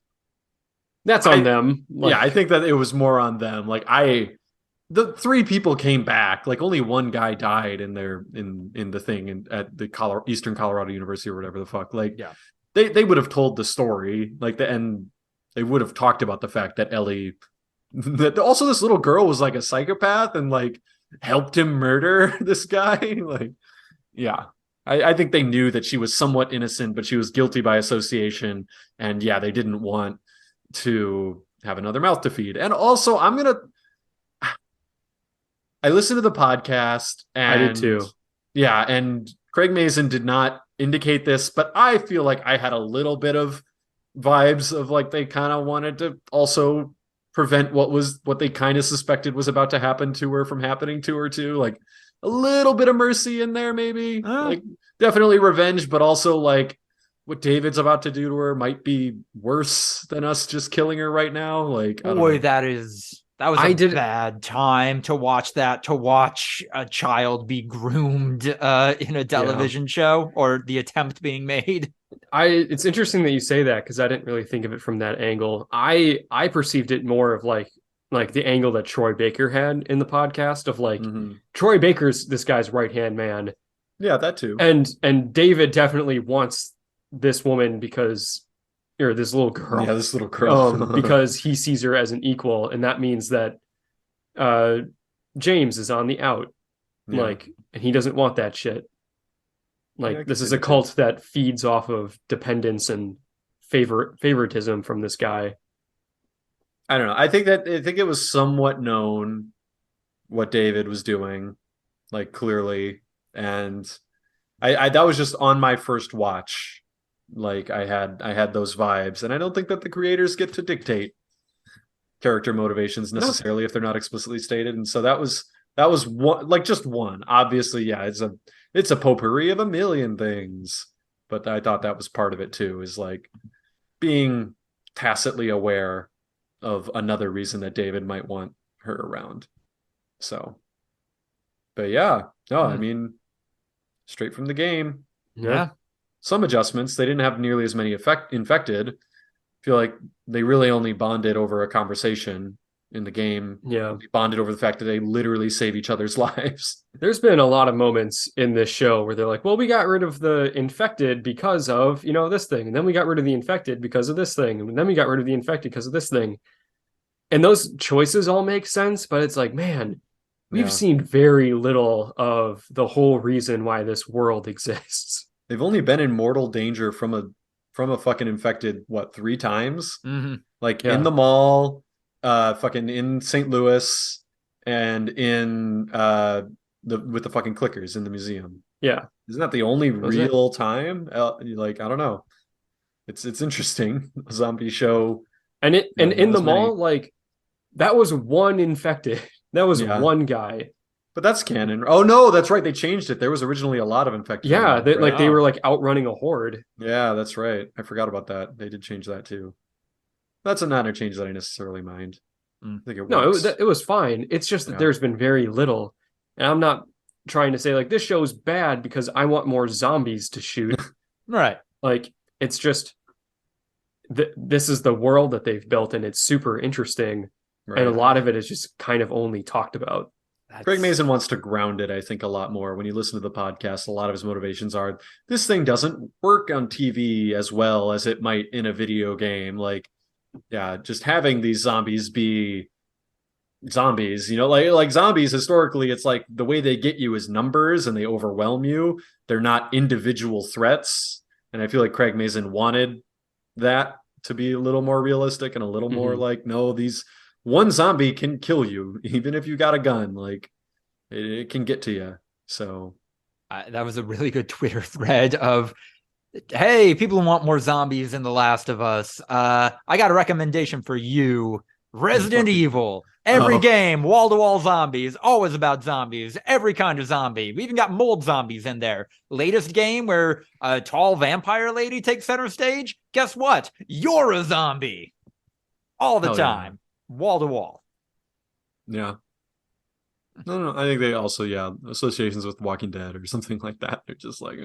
that's on them. Like, yeah, I think that it was more on them. Like the three people came back. Like only one guy died in the thing at the Eastern Colorado University or whatever the fuck. Like yeah. they would have told the story. And they would have talked about the fact that Ellie, that also this little girl was like a psychopath and like helped him murder this guy. Like, yeah. I think they knew that she was somewhat innocent, but she was guilty by association. And yeah, they didn't want to have another mouth to feed. And also, I listened to the podcast and I did too. Yeah, and Craig Mazin did not indicate this, but I feel like I had a little bit of vibes of like they kind of wanted to also prevent what they kind of suspected was about to happen to her from happening to her too. Like a little bit of mercy in there, maybe. Like definitely revenge, but also like what David's about to do to her might be worse than us just killing her right now. Like, I don't Boy, know. that was a bad time to watch that, to watch a child be groomed in a television show, or the attempt being made. It's interesting that you say that because I didn't really think of it from that angle. I perceived it more of like the angle that Troy Baker had in the podcast of like Troy Baker's this guy's right-hand man. Yeah, that too. And David definitely wants this woman because, or this little girl. Yeah, this little girl. Because he sees her as an equal, and that means that James is on the out. Yeah. Like, and he doesn't want that shit. Like, Yeah, this is a cult that feeds off of dependence and favoritism from this guy. I don't know. I think it was somewhat known what David was doing, like clearly, and I that was just on my first watch. Like I had those vibes, and I don't think that the creators get to dictate character motivations necessarily if they're not explicitly stated. And so that was one, like just one. Obviously, yeah, it's a potpourri of a million things, but I thought that was part of it too, is like being tacitly aware of another reason that David might want her around. So, but yeah, no, I mean, straight from the game. Yeah. Some adjustments. They didn't have nearly as many infected. I feel like they really only bonded over a conversation in the game. Yeah. They bonded over the fact that they literally save each other's lives. There's been a lot of moments in this show where they're like, well, we got rid of the infected because of, this thing. And then we got rid of the infected because of this thing. And then we got rid of the infected because of this thing. And those choices all make sense, but it's like, man, we've seen very little of the whole reason why this world exists. They've only been in mortal danger from a from a fucking infected, what, 3 times? Mm-hmm. Like Yeah. in the mall, fucking in St. Louis, and in with the fucking clickers in the museum. Yeah. Isn't that the only Was it? real time? Like, I don't know. It's interesting. A zombie show. And it Yeah, and in not the as many. mall, like that was one infected. That was Yeah. one guy. But that's canon. Oh no, that's right. They changed it. There was originally a lot of infected. in the Yeah, mall, that right? like they Oh. were like outrunning a horde. Yeah, that's right. I forgot about that. They did change that too. That's not a change that I necessarily mind. I think it No, works. it was fine. It's just that Yeah. there's been very little. And I'm not trying to say like this show's bad because I want more zombies to shoot. Right. Like it's just this is the world that they've built and it's super interesting. Right. And a lot of it is just kind of only talked about. Craig Mazin wants to ground it, I think, a lot more. When you listen to the podcast, a lot of his motivations are this thing doesn't work on TV as well as it might in a video game. Like, yeah, just having these zombies be zombies, like zombies historically, it's like the way they get you is numbers and they overwhelm you. They're not individual threats. And I feel like Craig Mazin wanted that to be a little more realistic and a little more like, no, these one zombie can kill you, even if you got a gun. Like it can get to you. So that was a really good Twitter thread of, hey, people who want more zombies in The Last of Us. I got a recommendation for you. Resident Evil. Every game, wall-to-wall zombies, always about zombies, every kind of zombie. We even got mold zombies in there. Latest game where a tall vampire lady takes center stage. Guess what? You're a zombie. All the time. Wall-to-wall. Yeah. No. I think they also, associations with Walking Dead or something like that. They're just like,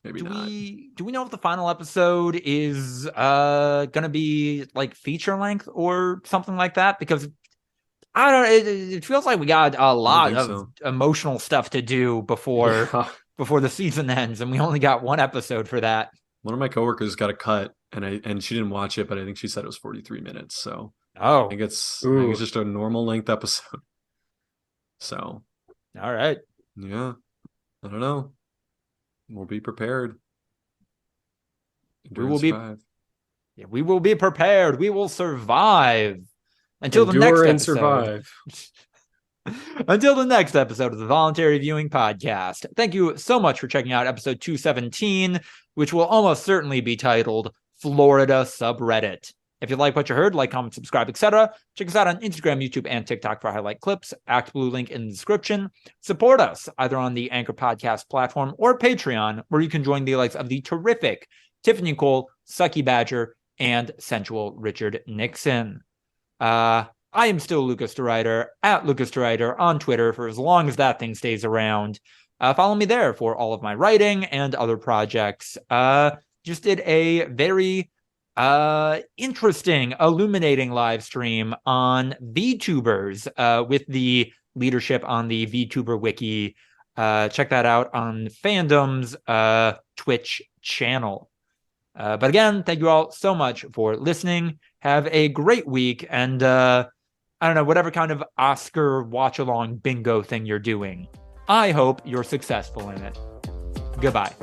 maybe not. Do we know if the final episode is gonna be like feature length or something like that? Because I don't know, it feels like we got a lot of emotional stuff to do before the season ends, and we only got one episode for that. One of my coworkers got a cut, and she didn't watch it, but I think she said it was 43 minutes. So I think it's just a normal length episode. So all right, yeah, I don't know. We'll be prepared. We will be prepared. We will survive until the Endure next and episode. survive. Until the next episode of the Voluntary Viewing Podcast. Thank you so much for checking out episode 217, which will almost certainly be titled Florida Subreddit. If you like what you heard, like, comment, subscribe, etc. Check us out on Instagram, YouTube, and TikTok for highlight clips. ActBlue link in the description. Support us either on the Anchor Podcast platform or Patreon, where you can join the likes of the terrific Tiffany Cole, Sucky Badger, and sensual Richard Nixon. I am still Lucas DeRuyter, at Lucas DeRuyter on Twitter for as long as that thing stays around. Follow me there for all of my writing and other projects. Just did a very interesting, illuminating live stream on VTubers with the leadership on the VTuber Wiki. Check that out on Fandom's Twitch channel. But again, thank you all so much for listening. Have a great week, and I don't know, whatever kind of Oscar watch-along bingo thing you're doing, I hope you're successful in it. Goodbye.